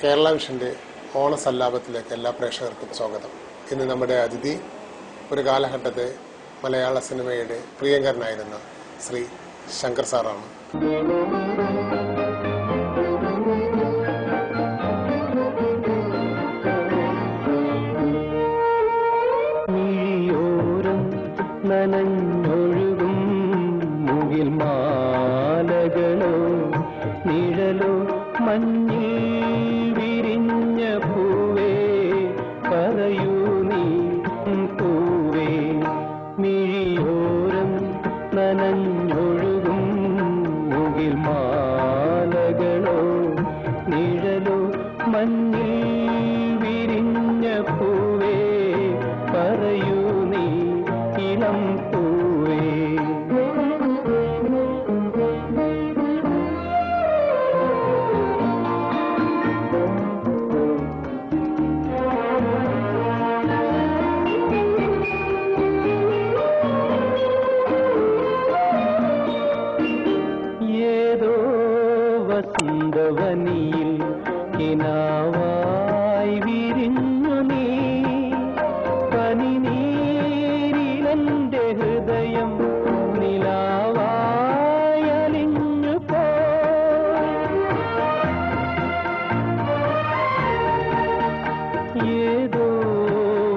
കേരള വിഷൻ്റെ ഓണസല്ലാപത്തിലേക്ക് എല്ലാ പ്രേക്ഷകർക്കും സ്വാഗതം. ഇന്ന് നമ്മുടെ അതിഥി ഒരു കാലഘട്ടത്തെ മലയാള സിനിമയുടെ പ്രിയങ്കരനായിരുന്ന ശ്രീ ശങ്കർ സാറാണ്. നനഞ്ഞൊഴുകും മുകിൽ മാലകളോ നിഴലോ മഞ്ഞിൽ വിരിഞ്ഞ പൂവേ പറയൂ നീ പൂവേ മിഴിയോരം നനഞ്ഞൊഴുകും മുകിൽ മാലകളോ നിഴലോ മഞ്ഞിൽ വിരിഞ്ഞ പൂവേ പറയൂ നീ ഇളം പൂവേ. ഏതോ വസന്തവനിയിൽ കിനാവായി വിരിഞ്ഞു നീ പനിനീരിലെന്റെ ഹൃദയം നിലാവായി അലിഞ്ഞു ഏതോ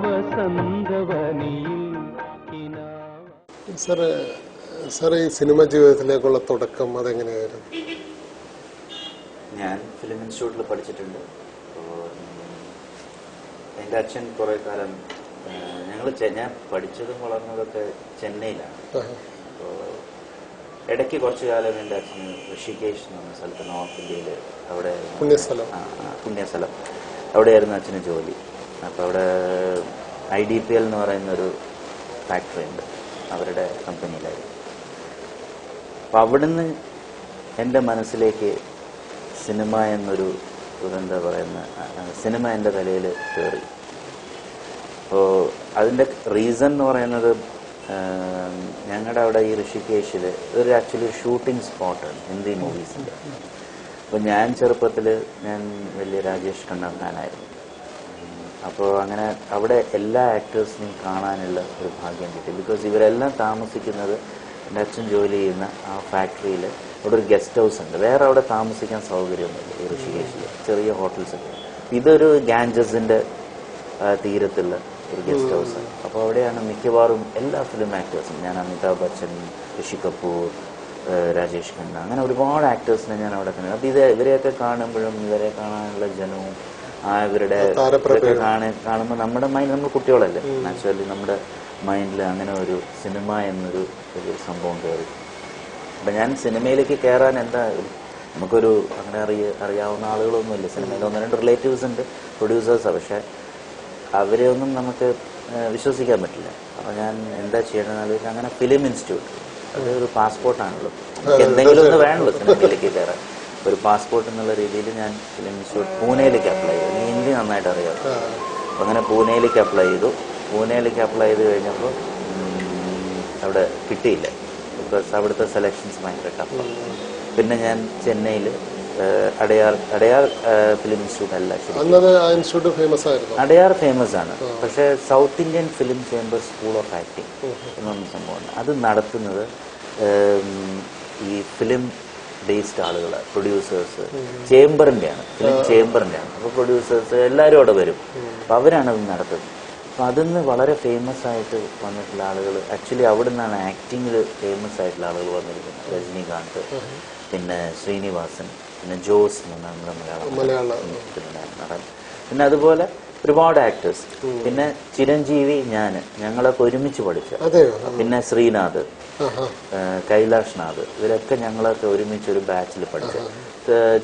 വസന്തവനിയിൽ സാർ ഈ സിനിമ ജീവിതത്തിലേക്കുള്ള തുടക്കം അതെങ്ങനെയായിരുന്നു? ഞാൻ ഫിലിം ഇൻസ്റ്റിറ്റ്യൂട്ടിൽ പഠിച്ചിട്ടുണ്ട്. എൻ്റെ അച്ഛൻ കുറേ കാലം ഞാൻ പഠിച്ചതും വളർന്നതൊക്കെ ചെന്നൈയിലാണ്. അപ്പോൾ ഇടയ്ക്ക് കുറച്ചു കാലം എൻ്റെ അച്ഛൻ ഋഷികേശ് എന്ന് പറഞ്ഞ സ്ഥലത്ത് നോർത്ത് ഇന്ത്യയിൽ അവിടെ പുണ്യസ്ഥലം അവിടെയായിരുന്നു അച്ഛന് ജോലി. അപ്പോൾ അവിടെ IDPL എന്ന് പറയുന്നൊരു ഫാക്ടറി ഉണ്ട്, അവരുടെ കമ്പനിയിലായിരുന്നു. അപ്പം അവിടുന്ന് എൻ്റെ മനസ്സിലേക്ക് സിനിമ എന്നൊരു എന്താ പറയുന്ന സിനിമ എൻ്റെ തലയിൽ കയറി. അപ്പോൾ അതിൻ്റെ റീസൺ എന്ന് പറയുന്നത് ഞങ്ങളുടെ അവിടെ ഈ ഋഷികേശിൽ ഒരു ആക്ച്വലി ഷൂട്ടിംഗ് സ്പോട്ടാണ് ഹിന്ദി മൂവീസിൻ്റെ. അപ്പോൾ ഞാൻ ചെറുപ്പത്തിൽ ഞാൻ വലിയ രാജേഷ് ഖന്ന ഫാനായിരുന്നു. അപ്പോൾ അങ്ങനെ അവിടെ എല്ലാ ആക്ടേഴ്സിനെയും കാണാനുള്ള ഒരു ഭാഗ്യം കിട്ടി. ബിക്കോസ് ഇവരെല്ലാം താമസിക്കുന്നത് എൻ്റെ അച്ഛൻ ജോലി ചെയ്യുന്ന ആ ഫാക്ടറിയിൽ അവിടെ ഒരു ഗസ്റ്റ് ഹൗസ് ഉണ്ട്. വേറെ അവിടെ താമസിക്കാൻ സൗകര്യമൊന്നുമില്ല ഈ ഋഷികേശിൽ, ചെറിയ ഹോട്ടൽസൊക്കെ. ഇതൊരു ഗാഞ്ചസിൻ്റെ തീരത്തുള്ള ഒരു ഗസ്റ്റ് ഹൗസാണ്. അപ്പോൾ അവിടെയാണ് മിക്കവാറും എല്ലാ ഫിലിം ആക്ടേഴ്സും, ഞാൻ അമിതാഭ് ബച്ചൻ, ഋഷി കപൂർ, രാജേഷ് ഖന്ന, അങ്ങനെ ഒരുപാട് ആക്ടേഴ്സിനെ ഞാൻ അവിടെ കണ്ടു. അപ്പോൾ ഇവരെയൊക്കെ കാണുമ്പോഴും ഇവരെ കാണാനുള്ള ജനവും ഇവരുടെ കാണുമ്പോൾ നമ്മുടെ മൈൻഡ്, നമ്മൾ കുട്ടികളല്ലേ, നാച്ചുറലി നമ്മുടെ മൈൻഡിൽ അങ്ങനെ ഒരു സിനിമ എന്നൊരു വലിയൊരു സംഭവം കയറി. അപ്പം ഞാൻ സിനിമയിലേക്ക് കയറാൻ എന്താ, നമുക്കൊരു അങ്ങനെ അറിയാവുന്ന ആളുകളൊന്നുമില്ല സിനിമയിൽ. 1-2 റിലേറ്റീവ്സ് ഉണ്ട്, പ്രൊഡ്യൂസേഴ്സാണ്. പക്ഷേ അവരെ ഒന്നും നമുക്ക് വിശ്വസിക്കാൻ പറ്റില്ല. അപ്പോൾ ഞാൻ എന്താ ചെയ്യണമെന്ന് അങ്ങനെ ഫിലിം ഇൻസ്റ്റിറ്റ്യൂട്ട്, അത് ഒരു പാസ്പോർട്ടാണല്ലോ, എന്തെങ്കിലും ഒന്ന് വേണമല്ലോ സിനിമയിലേക്ക് കയറാൻ. ഒരു പാസ്പോർട്ട് എന്നുള്ള രീതിയിൽ ഞാൻ ഫിലിം ഇൻസ്റ്റിറ്റ്യൂട്ട് പൂനെയിലേക്ക് അപ്ലൈ ചെയ്തു. എനിക്ക് ഹിന്ദി നന്നായിട്ട് അറിയാം. അപ്പം അങ്ങനെ പൂനെയിലേക്ക് അപ്ലൈ ചെയ്തു. പൂനെയിലേക്ക് അപ്ലൈ ചെയ്ത് കഴിഞ്ഞപ്പോൾ അവിടെ കിട്ടിയില്ല. ബിക്കോസ് അവിടുത്തെ സെലക്ഷൻസ് ഭയങ്കര ടഫാണ്. പിന്നെ ഞാൻ ചെന്നൈയിൽ അടയാർ ഫിലിം ഇൻസ്റ്റിറ്റ്യൂട്ട് അല്ല, അടയാർ ഫേമസ് ആണ്. പക്ഷേ south Indian film chamber school of acting എന്നൊരു സംഭവമാണ്. അത് നടത്തുന്നത് ഈ ഫിലിം ബേസ്ഡ് ആളുകൾ, പ്രൊഡ്യൂസേഴ്സ്, ചേംബറിൻ്റെയാണ്, ഫിലിം ചേംബറിൻ്റെയാണ്. അപ്പോൾ പ്രൊഡ്യൂസേഴ്സ് എല്ലാവരും അവിടെ വരും. അപ്പോൾ അവരാണ് അത് നടത്തുന്നത്. അപ്പോൾ അതിന്ന് വളരെ ഫേമസ് ആയിട്ട് വന്നിട്ടുള്ള ആളുകൾ, ആക്ച്വലി അവിടെ നിന്നാണ് ആക്ടിങ്ങിൽ ഫേമസ് ആയിട്ടുള്ള ആളുകൾ വന്നിരിക്കുന്നത്. രജനീകാന്ത്, പിന്നെ ശ്രീനിവാസൻ, പിന്നെ ജോസ് എന്ന് നമ്മുടെ മലയാളം നടൻ, പിന്നെ അതുപോലെ ഒരുപാട് ആക്ടേഴ്സ്, പിന്നെ ചിരഞ്ജീവി, ഞങ്ങളൊക്കെ ഒരുമിച്ച് പഠിച്ച, പിന്നെ ശ്രീനാഥ്, കൈലാഷ് നാഥ്, ഇവരൊക്കെ ഞങ്ങളൊക്കെ ഒരുമിച്ച് ഒരു ബാച്ചിൽ പഠിച്ച.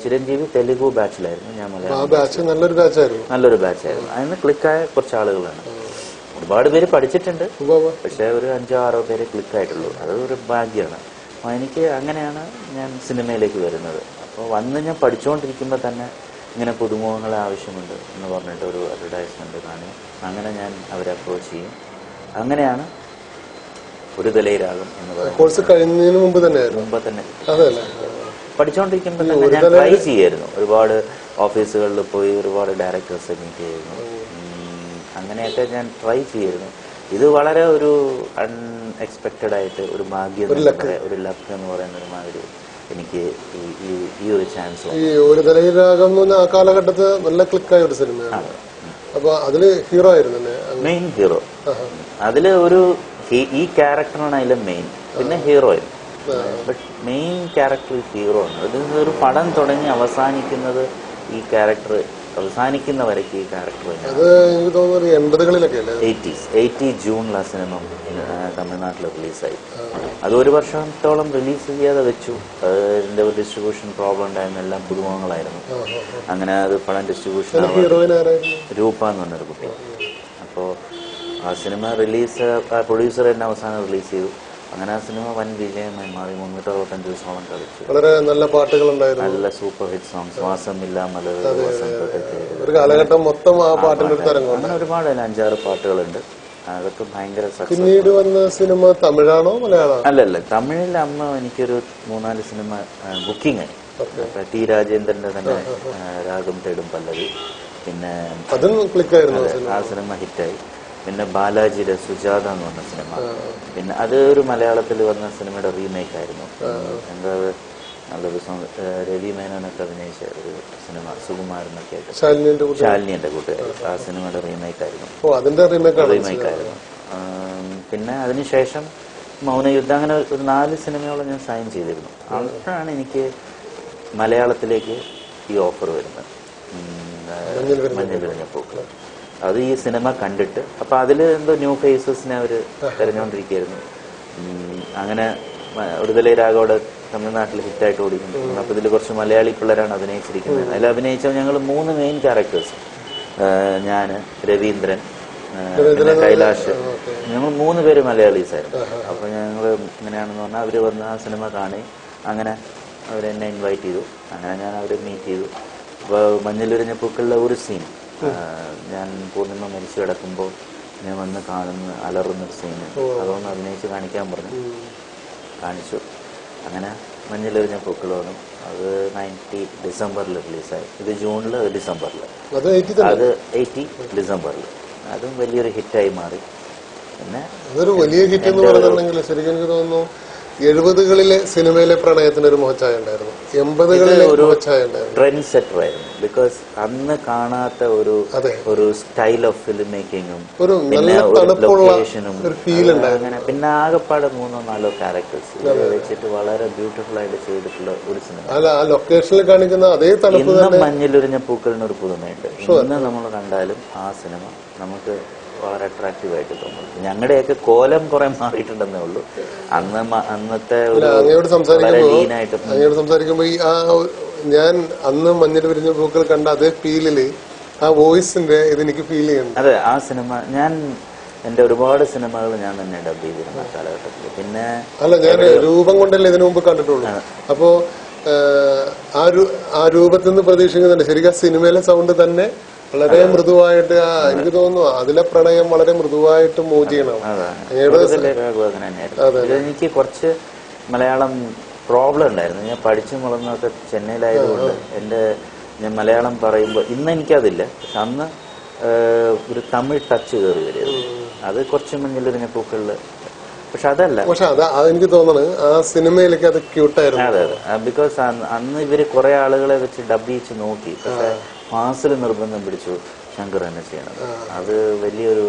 ചിരഞ്ജീവി തെലുഗു ബാച്ചിലായിരുന്നു, ഞാൻ മലയാളം. നല്ലൊരു ബാച്ചായിരുന്നു. അതിന് ക്ലിക്കായ കുറച്ച് ആളുകളാണ്. ഒരുപാട് പേര് പഠിച്ചിട്ടുണ്ട്, പക്ഷെ ഒരു 5-6 പേര് ക്ലിക്കായിട്ടുള്ളൂ. അത് ഒരു ഭാഗ്യമാണ്. അപ്പോൾ എനിക്ക് അങ്ങനെയാണ് ഞാൻ സിനിമയിലേക്ക് വരുന്നത്. അപ്പോൾ വന്ന് ഞാൻ പഠിച്ചുകൊണ്ടിരിക്കുമ്പോൾ തന്നെ ഇങ്ങനെ പുതുമുഖങ്ങളെ ആവശ്യമുണ്ട് എന്ന് പറഞ്ഞിട്ട് ഒരു അഡ്വർടൈസ്മെന്റ് കാണും. അങ്ങനെ ഞാൻ അവരെ അപ്രോച്ച് ചെയ്യും. അങ്ങനെയാണ് ഒരു തലൈരാഗം എന്ന് പറയുന്നത്. കോഴ്സ് കഴിയുന്നതിന് മുമ്പ് തന്നെ. അതല്ലേ? പഠിച്ചുകൊണ്ടിരിക്കുമ്പോൾ തന്നെ ഞാൻ ട്രൈ ചെയ്യായിരുന്നു. ഒരുപാട് ഓഫീസുകളിൽ പോയി ഒരുപാട് ഡയറക്ടേഴ്സ് മീറ്റ് ചെയ്യുന്നു. അങ്ങനെയൊക്കെ ഞാൻ ട്രൈ ചെയ്യായിരുന്നു. ഇത് വളരെ ഒരു അൺഎക്സ്പെക്റ്റഡ് ആയിട്ട് ഒരു ഭാഗ്യം, ഒരു ലക്ക് എന്ന് പറയുന്ന ഒരു മാതിരി എനിക്ക് ഈ ഒരു ചാൻസ്. ഈ ഒരു തലയിൽ രാഗം ആ കാലഘട്ടത്ത് നല്ല ക്ലിക്കായ ഒരു സിനിമയാണ്. അപ്പൊ അതില് ഹീറോ ആയിരുന്നു മെയിൻ ഹീറോ. അതില് ഒരു ഈ ക്യാരക്ടറാണ് അതിലെ മെയിൻ, പിന്നെ heroine. But main character hero ആണ്. ഇത് ഒരു പടം തുടങ്ങി അവസാനിക്കുന്നത് ഈ ക്യാരക്ടർ അവസാനിക്കുന്ന വരയ്ക്ക് ഈ ക്യാരക്ടർ അത് എനിക്ക് തോന്നുന്നത് 80കളിലൊക്കെ 80 ജൂണിൽ ആ സിനിമ തമിഴ്നാട്ടിൽ റിലീസായി. അത് ഒരു വർഷത്തോളം റിലീസ് ചെയ്യാതെ വെച്ചു. അതിന്റെ ഒരു ഡിസ്ട്രിബ്യൂഷൻ പ്രോബ്ലം ഉണ്ടായിരുന്നു, എല്ലാം പുതുമുഖങ്ങളായിരുന്നു. അങ്ങനെ അത് പടം ഡിസ്ട്രിബ്യൂഷൻ രൂപ എന്ന് പറഞ്ഞൊരു കുട്ടി. അപ്പോൾ ആ സിനിമ റിലീസ് പ്രൊഡ്യൂസർ തന്നെ അവസാനം റിലീസ് ചെയ്തു. അങ്ങനെ ആ സിനിമ വൻ വിജയമായി മാറി. 365 ദിവസത്തോളം കളിച്ചു. വളരെ നല്ല പാട്ടുകളുണ്ടായിരുന്നു, നല്ല സൂപ്പർ ഹിറ്റ് സോങ്സ്. വാസമില്ല മലർ, ഒരു കാലഘട്ടം മൊത്തം ആ പാട്ടിന്റെ ഒരു തരംഗം. അങ്ങനെ ഒരുപാട് 5-6 പാട്ടുകളുണ്ട്. അതൊക്കെ ഭയങ്കര സക്സസ്. പിന്നീട് വന്ന സിനിമ തമിഴാണോ മലയാളം? അല്ലല്ല, തമിഴിൽ അമ്മ എനിക്കൊരു 3-4 സിനിമ ബുക്കിംഗ് ആയി. ടി രാജേന്ദ്രന്റെ തന്നെ രാഗം തേടും പല്ലവി, പിന്നെ അതും ക്ലിക്കായിരുന്നു. ആ സിനിമ ഹിറ്റായി. പിന്നെ ബാലാജിയുടെ സുജാത എന്ന് പറഞ്ഞ സിനിമ, പിന്നെ അത് ഒരു മലയാളത്തിൽ വന്ന സിനിമയുടെ റീമേക്ക് ആയിരുന്നു. എന്താ നല്ലൊരു രവി മേനോനൊക്കെ അഭിനയിച്ച ഒരു സിനിമ, സുകുമാരനൊക്കെ ആയിട്ട്, ശാലിനിയുടെ കൂട്ടുകാർ. ആ സിനിമയുടെ റീമേക്ക് ആയിരുന്നു. പിന്നെ അതിനുശേഷം മൗനയുദ്ധം, അങ്ങനെ ഒരു 4 സിനിമയോളം ഞാൻ സൈൻ ചെയ്തിരുന്നു. അപ്പോഴാണ് എനിക്ക് മലയാളത്തിലേക്ക് ഈ ഓഫർ വരുന്നത്, മഞ്ഞിൽ വിരിഞ്ഞ പൂക്കൾ. അത് ഈ സിനിമ കണ്ടിട്ട്, അപ്പൊ അതിൽ എന്തോ ന്യൂ ഫേസസിനെ അവര് തെരഞ്ഞുകൊണ്ടിരിക്കുകയായിരുന്നു. അങ്ങനെ ഒരുതലേ രാഗോടെ തമിഴ്നാട്ടിൽ ഹിറ്റായിട്ട് ഓടിക്കുന്നു. അപ്പൊ ഇതിൽ കുറച്ച് മലയാളി പിള്ളേരാണ് അഭിനയിച്ചിരിക്കുന്നത്. അതിൽ അഭിനയിച്ച ഞങ്ങൾ 3 മെയിൻ ക്യാരക്ടേഴ്സ്, ഞാന്, രവീന്ദ്രൻ, പിന്നെ കൈലാഷ്, ഞങ്ങൾ 3 പേര് മലയാളീസ് ആയിരുന്നു. അപ്പൊ ഞങ്ങള് ഇങ്ങനെയാണെന്ന് പറഞ്ഞാൽ അവര് വന്ന് ആ സിനിമ കാണി, അങ്ങനെ അവരെന്നെ ഇൻവൈറ്റ് ചെയ്തു. അങ്ങനെ ഞാൻ അവരെ മീറ്റ് ചെയ്തു. അപ്പൊ മഞ്ഞിലുരിഞ്ഞ പൂക്കളിലെ ഒരു സീൻ, ഞാൻ പൂർണിമ മരിച്ചു കിടക്കുമ്പോൾ ഞാൻ വന്ന് കാണുന്ന അലറുന്നൊരു സീന്, അതുകൊണ്ട് അഭിനയിച്ച് കാണിക്കാൻ പറഞ്ഞു. കാണിച്ചു. അങ്ങനെ മഞ്ഞിലെറിഞ്ഞ പൂക്കൾ വന്നു. അത് 90 ഡിസംബറിൽ റിലീസായി. ഇത് ജൂണിൽ, ഡിസംബറിൽ. അത് 80 ഡിസംബറിൽ. അതും വലിയൊരു ഹിറ്റായി മാറി. പിന്നെ അതൊരു വലിയ ഹിറ്റ് എന്ന് പറയുന്നുണ്ടെങ്കിൽ ശരിക്കും എനിക്ക് തോന്നുന്നു 70കളിലെ സിനിമയിലെ പ്രണയത്തിന് ഒരു മുഖച്ഛായ ഉണ്ടായിരുന്നു, 80കളിലെ ഒരു ട്രെൻഡ് സെറ്റർ ആയിരുന്നു. ബിക്കോസ് അന്ന് കാണാത്ത ഒരു സ്റ്റൈൽ ഓഫ് ഫിലിം മേക്കിങ്ങും പിന്നെ ലൊക്കേഷനും അങ്ങനെ, പിന്നെ ആകെപ്പാടെ 3-4 ക്യാരക്ടേഴ്സ് വെച്ചിട്ട് വളരെ ബ്യൂട്ടിഫുൾ ആയിട്ട് ചെയ്തിട്ടുള്ള ഒരു സിനിമ. ലൊക്കേഷനിൽ കാണിക്കുന്ന അതേ ഇന്നും മഞ്ഞിലുരിഞ്ഞ പൂക്കളിന് ഒരു പുതുമയുണ്ട്. ഇന്ന് നമ്മൾ കണ്ടാലും ആ സിനിമ നമുക്ക് വളരെ അട്രാക്റ്റീവ് ആയിട്ട് തോന്നുന്നു. ഞങ്ങളുടെയൊക്കെ കോലം കുറെ മാറിയിട്ടുണ്ടെന്നേ ഉള്ളൂ. അന്നത്തെ അങ്ങയോട് സംസാരിക്കുമ്പോ ഞാൻ അന്ന് മഞ്ഞിൽ വിരിഞ്ഞ പൂക്കൾ കണ്ട അതേ ഫീലില് ആ വോയിസിന്റെ ഇതെനിക്ക് ഫീൽ ചെയ്യുന്നു. അതെ, ആ സിനിമ ഞാൻ എന്റെ ഒരുപാട് സിനിമകൾ ഞാൻ തന്നെ ഡബ് ചെയ്തിരുന്നു ആ കാലഘട്ടത്തിൽ. പിന്നെ ഞാൻ രൂപം കൊണ്ടല്ലേ ഇതിനു മുമ്പ് കണ്ടിട്ടുള്ളൂ. അപ്പോ ആ രൂപത്തിൽ നിന്ന് പ്രതീക്ഷിക്കുന്നുണ്ട്. ശരിക്കും ആ സിനിമയിലെ സൗണ്ട് തന്നെ വളരെ മൃദുവായിട്ട്, എനിക്ക് തോന്നുന്നു അതിലെ പ്രണയം വളരെ മൃദുവായിട്ട് മൂവ് ചെയ്യണം. എനിക്ക് കുറച്ച് മലയാളം പ്രോബ്ലം ഉണ്ടായിരുന്നു. ഞാൻ പഠിച്ചു വളർന്നൊക്കെ ചെന്നൈയിലായതുകൊണ്ട് ഞാൻ മലയാളം പറയുമ്പോൾ ഇന്ന് എനിക്കതില്ല. പക്ഷെ അന്ന് ഒരു തമിഴ് ടച്ച് കയറി വരുമായിരുന്നു. അത് കുറച്ച് മഞ്ഞിലൊരിഞ്ഞ പൂക്കളില്. പക്ഷെ അതല്ല, എനിക്ക് തോന്നുന്നു ആ സിനിമയിലേക്ക് അത് ക്യൂട്ടായിരുന്നു. അതെ അതെ, ബിക്കോസ് അന്ന് ഇവര് കുറെ ആളുകളെ വെച്ച് ഡബ് ചെയ്ച്ച് നോക്കി. പക്ഷെ ഫാസിൽ നിർബന്ധം പിടിച്ചു ശങ്കർ തന്നെ ചെയ്യണം. അത് വലിയൊരു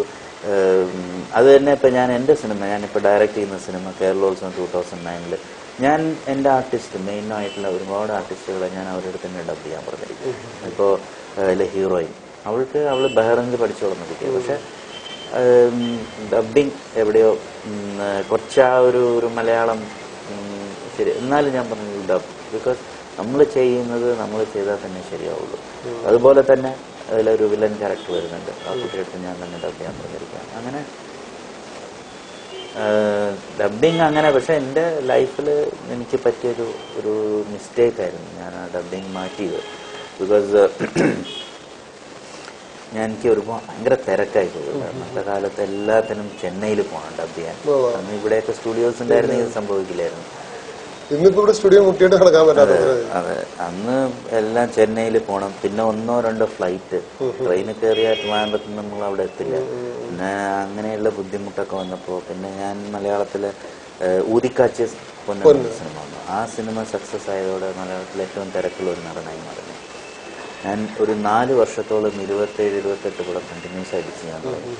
അത് തന്നെ. ഇപ്പൊ ഞാൻ എന്റെ സിനിമ, ഞാനിപ്പോ ഡയറക്ട് ചെയ്യുന്ന സിനിമ കേരളോത്സവം 2009 ഞാൻ എന്റെ ആർട്ടിസ്റ്റ് മെയിനായിട്ടുള്ള ഒരുപാട് ആർട്ടിസ്റ്റുകളെ ഞാൻ അവരുടെ തന്നെ ഡബ് ചെയ്യാൻ പറഞ്ഞിരിക്കും. ഇപ്പോ അതിലെ ഹീറോയിൻ അവള് ബഹ്റൈനിൽ പഠിച്ചു വളർന്നിരിക്കുക. പക്ഷെ ഡബിങ് എവിടെയോ കുറച്ച് ആ ഒരു മലയാളം ശരി. എന്നാലും ഞാൻ പറഞ്ഞു ഡബ്, ബിക്കോസ് നമ്മൾ ചെയ്യുന്നത് നമ്മൾ ചെയ്താൽ തന്നെ ശരിയാവുള്ളൂ. അതുപോലെ തന്നെ അതിലൊരു വില്ലൻ ക്യാരക്ടർ വരുന്നുണ്ട്. ആ കുട്ടിയെടുത്ത് ഞാൻ തന്നെ ഡബ് ചെയ്യാൻ പറഞ്ഞിരിക്കാം. അങ്ങനെ ഡബിങ് അങ്ങനെ. പക്ഷെ എൻ്റെ ലൈഫിൽ എനിക്ക് പറ്റിയൊരു മിസ്റ്റേക്ക് ആയിരുന്നു ഞാൻ ആ ഡബിങ് മാറ്റിയത്. ബിക്കോസ് എനിക്ക് ഭയങ്കര തിരക്കായി പോയി. അന്നത്തെ കാലത്ത് എല്ലാത്തിനും ചെന്നൈയിൽ പോകണം ഡബ് ചെയ്യാൻ. അന്ന് ഇവിടെയൊക്കെ സ്റ്റുഡിയോസ് ഉണ്ടായിരുന്നെങ്കിൽ ഇത് സംഭവിക്കില്ലായിരുന്നു. ഇന്നിപ്പോ ഇവിടെ സ്റ്റുഡിയോ മുട്ടിയിട്ട് നടക്കാൻ പറ്റാത്ത. അതെ, അന്ന് എല്ലാം ചെന്നൈയിൽ പോകണം, പിന്നെ 1 or 2 ഫ്ലൈറ്റ്, ട്രെയിനിൽ കയറിയ ട്രിവാൻഡ്രത്ത് നമ്മൾ അവിടെ എത്തില്ല. പിന്നെ അങ്ങനെയുള്ള ബുദ്ധിമുട്ടൊക്കെ വന്നപ്പോൾ പിന്നെ ഞാൻ മലയാളത്തിലെ ഊതിക്കാച്ച് പൊന്ന സിനിമ വന്നു. ആ സിനിമ സക്സസ് ആയതോടെ മലയാളത്തിലെ ഏറ്റവും തിരക്കുള്ള ഒരു നടനായി മാറി. ഞാൻ ഒരു 4 വർഷത്തോളം 27-28 പടം കണ്ടിന്യൂസ് ആയിട്ട് ചെയ്യാൻ തുടങ്ങി.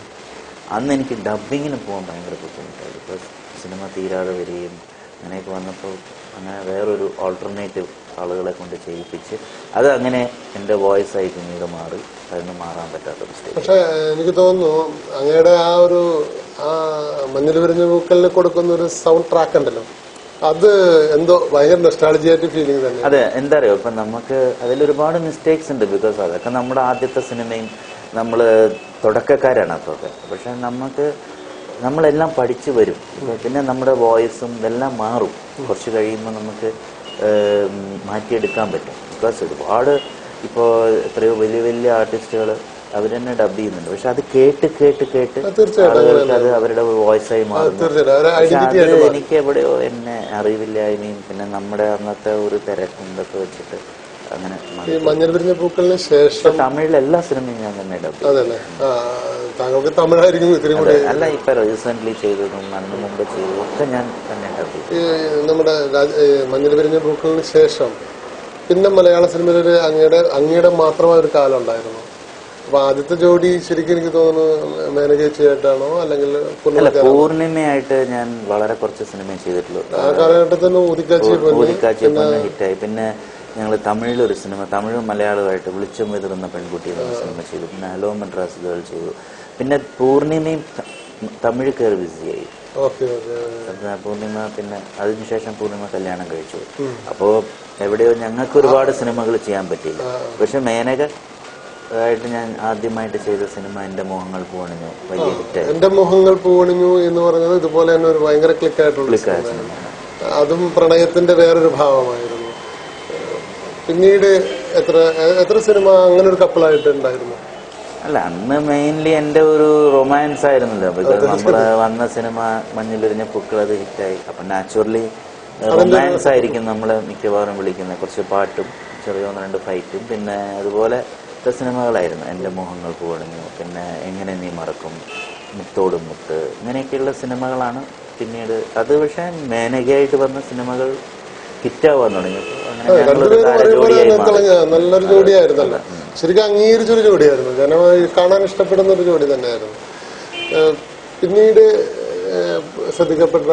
അന്ന് എനിക്ക് ഡബ്ബിങ്ങിന് പോകാൻ ഭയങ്കര ബുദ്ധിമുട്ടായി. ബിക്കോസ് സിനിമ തീരാതെ വരികയും അങ്ങനെയൊക്കെ വന്നപ്പോൾ അങ്ങനെ വേറൊരു ഓൾട്ടർനേറ്റീവ് ആളുകളെ കൊണ്ട് ചെയ്യിപ്പിച്ച് അത് അങ്ങനെ എൻ്റെ വോയിസ് ആയി പിന്നീട് മാറി. അതിന് മാറാൻ പറ്റാത്തൊരു സ്റ്റേജ്. പക്ഷെ എനിക്ക് തോന്നുന്നു അങ്ങയുടെ ആ മഞ്ഞൾ വിരിഞ്ഞ പൂക്കളിൽ കൊടുക്കുന്ന ഒരു സൗണ്ട് ട്രാക്ക് ഉണ്ടല്ലോ, അത് എന്തോ ഭയങ്കര നൊസ്റ്റാൾജിയായിട്ട് ഫീലിംഗ് തന്നെ. അതെ, എന്താ അറിയോ, ഇപ്പൊ നമുക്ക് അതിലൊരുപാട് മിസ്റ്റേക്സ് ഉണ്ട്. ബിക്കോസ് അതൊക്കെ നമ്മുടെ ആദ്യത്തെ സിനിമയും നമ്മള് തുടക്കക്കാരാണ് അപ്പൊക്കെ. പക്ഷെ നമ്മളെല്ലാം പഠിച്ചു വരും. പിന്നെ നമ്മുടെ വോയിസും ഇതെല്ലാം മാറും. കുറച്ച് കഴിയുമ്പോൾ നമുക്ക് മാറ്റിയെടുക്കാൻ പറ്റും. ബിക്കോസ് ഒരുപാട് ഇപ്പോൾ എത്രയോ വലിയ വലിയ ആർട്ടിസ്റ്റുകൾ അവർ തന്നെ ഡബ് ചെയ്യുന്നുണ്ട്. പക്ഷെ അത് കേട്ട് ആളുകൾക്ക് അത് അവരുടെ വോയിസായി മാറുന്നു. എനിക്ക് എവിടെയോ എന്നെ അറിവില്ലായ്മയും പിന്നെ നമ്മുടെ അന്നത്തെ ഒരു തിരക്കും ഇതൊക്കെ വെച്ചിട്ട് അങ്ങനെ. മഞ്ഞൾ വിരിഞ്ഞ പൂക്കളിന് ശേഷം തമിഴിലെ എല്ലാ സിനിമയും ഞാൻ തന്നെ ഡബ് ചെയ്തു. താങ്കൾക്ക് തമിഴായിരിക്കും ഇത്തിരി കൂടി. അല്ല, ഇപ്പൊ റീസെന്റ് ചെയ്തതും അതിന് മുമ്പ് ചെയ്തതും ഒക്കെ ഞാൻ തന്നെ ഡബ് ചെയ്തു. നമ്മുടെ മഞ്ഞൾ വിരിഞ്ഞ പൂക്കളിന് ശേഷം പിന്നെ മലയാള സിനിമയിൽ അങ്ങയുടെ മാത്രമായ ഒരു കാലം ഉണ്ടായിരുന്നു. അപ്പൊ ആദ്യത്തെ ജോഡി ശരിക്കും എനിക്ക് തോന്നുന്നു മേനകേച്ചിയായിട്ടാണോ അല്ലെങ്കിൽ പൂർണിമയായിട്ട് ഞാൻ വളരെ കുറച്ച് സിനിമ ചെയ്തിട്ടുള്ളൂ. ആ കാലഘട്ടത്തിൽ തന്നെ ഊതിക്കാച്ചി ഹിറ്റായി. പിന്നെ ഞങ്ങൾ തമിഴിലൊരു സിനിമ, തമിഴും മലയാളമായിട്ട് വിളിച്ചു മുതിർന്ന പെൺകുട്ടി എന്ന സിനിമ ചെയ്തു. പിന്നെ ഹലോ മദ്രാസ് ഗേൾ ചെയ്തു. പിന്നെ പൂർണിമയും തമിഴ് കയറി ബിസിയായി. പൂർണിമ പിന്നെ അതിനുശേഷം പൂർണിമ കല്യാണം കഴിച്ചു. അപ്പോ എവിടെയോ ഞങ്ങൾക്ക് ഒരുപാട് സിനിമകൾ ചെയ്യാൻ പറ്റിയില്ല. പക്ഷെ മേനക ആയിട്ട് ഞാൻ ആദ്യമായിട്ട് ചെയ്ത സിനിമ എന്റെ മോഹങ്ങൾ പൂവണിഞ്ഞു വലിയ ഹിറ്റ്. എന്റെ മോഹങ്ങൾ പൂവണിഞ്ഞു എന്ന് പറഞ്ഞത് ഇതുപോലെ തന്നെ ഒരു ഭയങ്കര ക്ലിക്കായിട്ടുള്ള സിനിമ. അതും പ്രണയത്തിന്റെ വേറൊരു ഭാവമായിരുന്നു. പിന്നീട് എത്ര സിനിമ അങ്ങനെ ഒരു കപ്പിളായിട്ട് ഉണ്ടായിരുന്നു? അല്ല, അന്ന് മെയിൻലി എന്റെ ഒരു റൊമാൻസ് ആയിരുന്നല്ലോ. ബിക്കോസ് നമ്മള് വന്ന സിനിമ മഞ്ഞിലിരിഞ്ഞ പൂക്കൾ അത് ഹിറ്റായി. അപ്പൊ നാച്ചുറലി റൊമാൻസ് ആയിരിക്കും നമ്മള് മിക്കവാറും വിളിക്കുന്നത്. കുറച്ച് പാട്ടും ചെറിയ 1-2 ഫൈറ്റും പിന്നെ അതുപോലെ സിനിമകളായിരുന്നു. എന്റെ മോഹങ്ങൾ പൂവണിഞ്ഞു, പിന്നെ എങ്ങനെ നീ മറക്കും, മുത്തോടും മുത്ത്, ഇങ്ങനെയൊക്കെയുള്ള സിനിമകളാണ് പിന്നീട്. അത് പക്ഷെ മേനകയായിട്ട് വന്ന സിനിമകൾ ഹിറ്റാവാൻ തുടങ്ങിയപ്പോൾ നല്ലൊരു ജോഡിയായിരുന്നല്ലോ. ശരിക്കും അംഗീകരിച്ചൊരു ജോഡിയായിരുന്നു. ജനം കാണാൻ ഇഷ്ടപ്പെടുന്ന ഒരു ജോഡി തന്നെയായിരുന്നു. പിന്നീട് ശ്രദ്ധിക്കപ്പെട്ട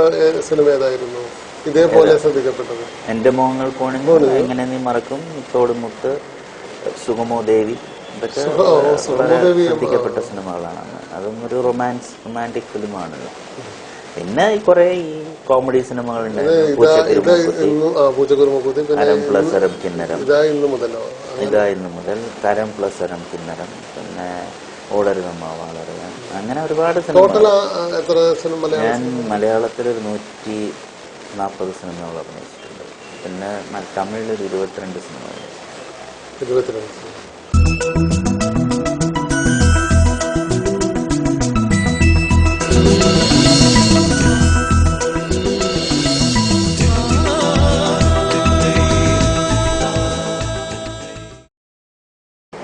സിനിമ ഏതായിരുന്നു ഇതേപോലെ ശ്രദ്ധിക്കപ്പെട്ടത്? എന്റെ മോഹങ്ങൾ പൂവണിഞ്ഞു, എങ്ങനെ നീ മറക്കും, മുത്തോടും മുത്ത്, സുഗമോ ദേവി, ഇതൊക്കെ ശ്രദ്ധിക്കപ്പെട്ട സിനിമകളാണ്. അതും ഒരു റൊമാൻറ്റിക് ഫിലിമാണല്ലോ. പിന്നെ കുറെ ഈ കോമഡി സിനിമകളുണ്ട്. തരം പ്ലസ് അരം കിന്നരം, ഇതാ ഇന്ന് മുതൽ, തരം പ്ലസ് അരം കിന്നരം, പിന്നെ ഓടരുതമ്മ വളരുക, അങ്ങനെ ഒരുപാട് സിനിമ. ഞാൻ മലയാളത്തിലൊരു 140 സിനിമകൾ അഭിനയിച്ചിട്ടുണ്ട്. പിന്നെ തമിഴിലൊരു 22 സിനിമകൾ.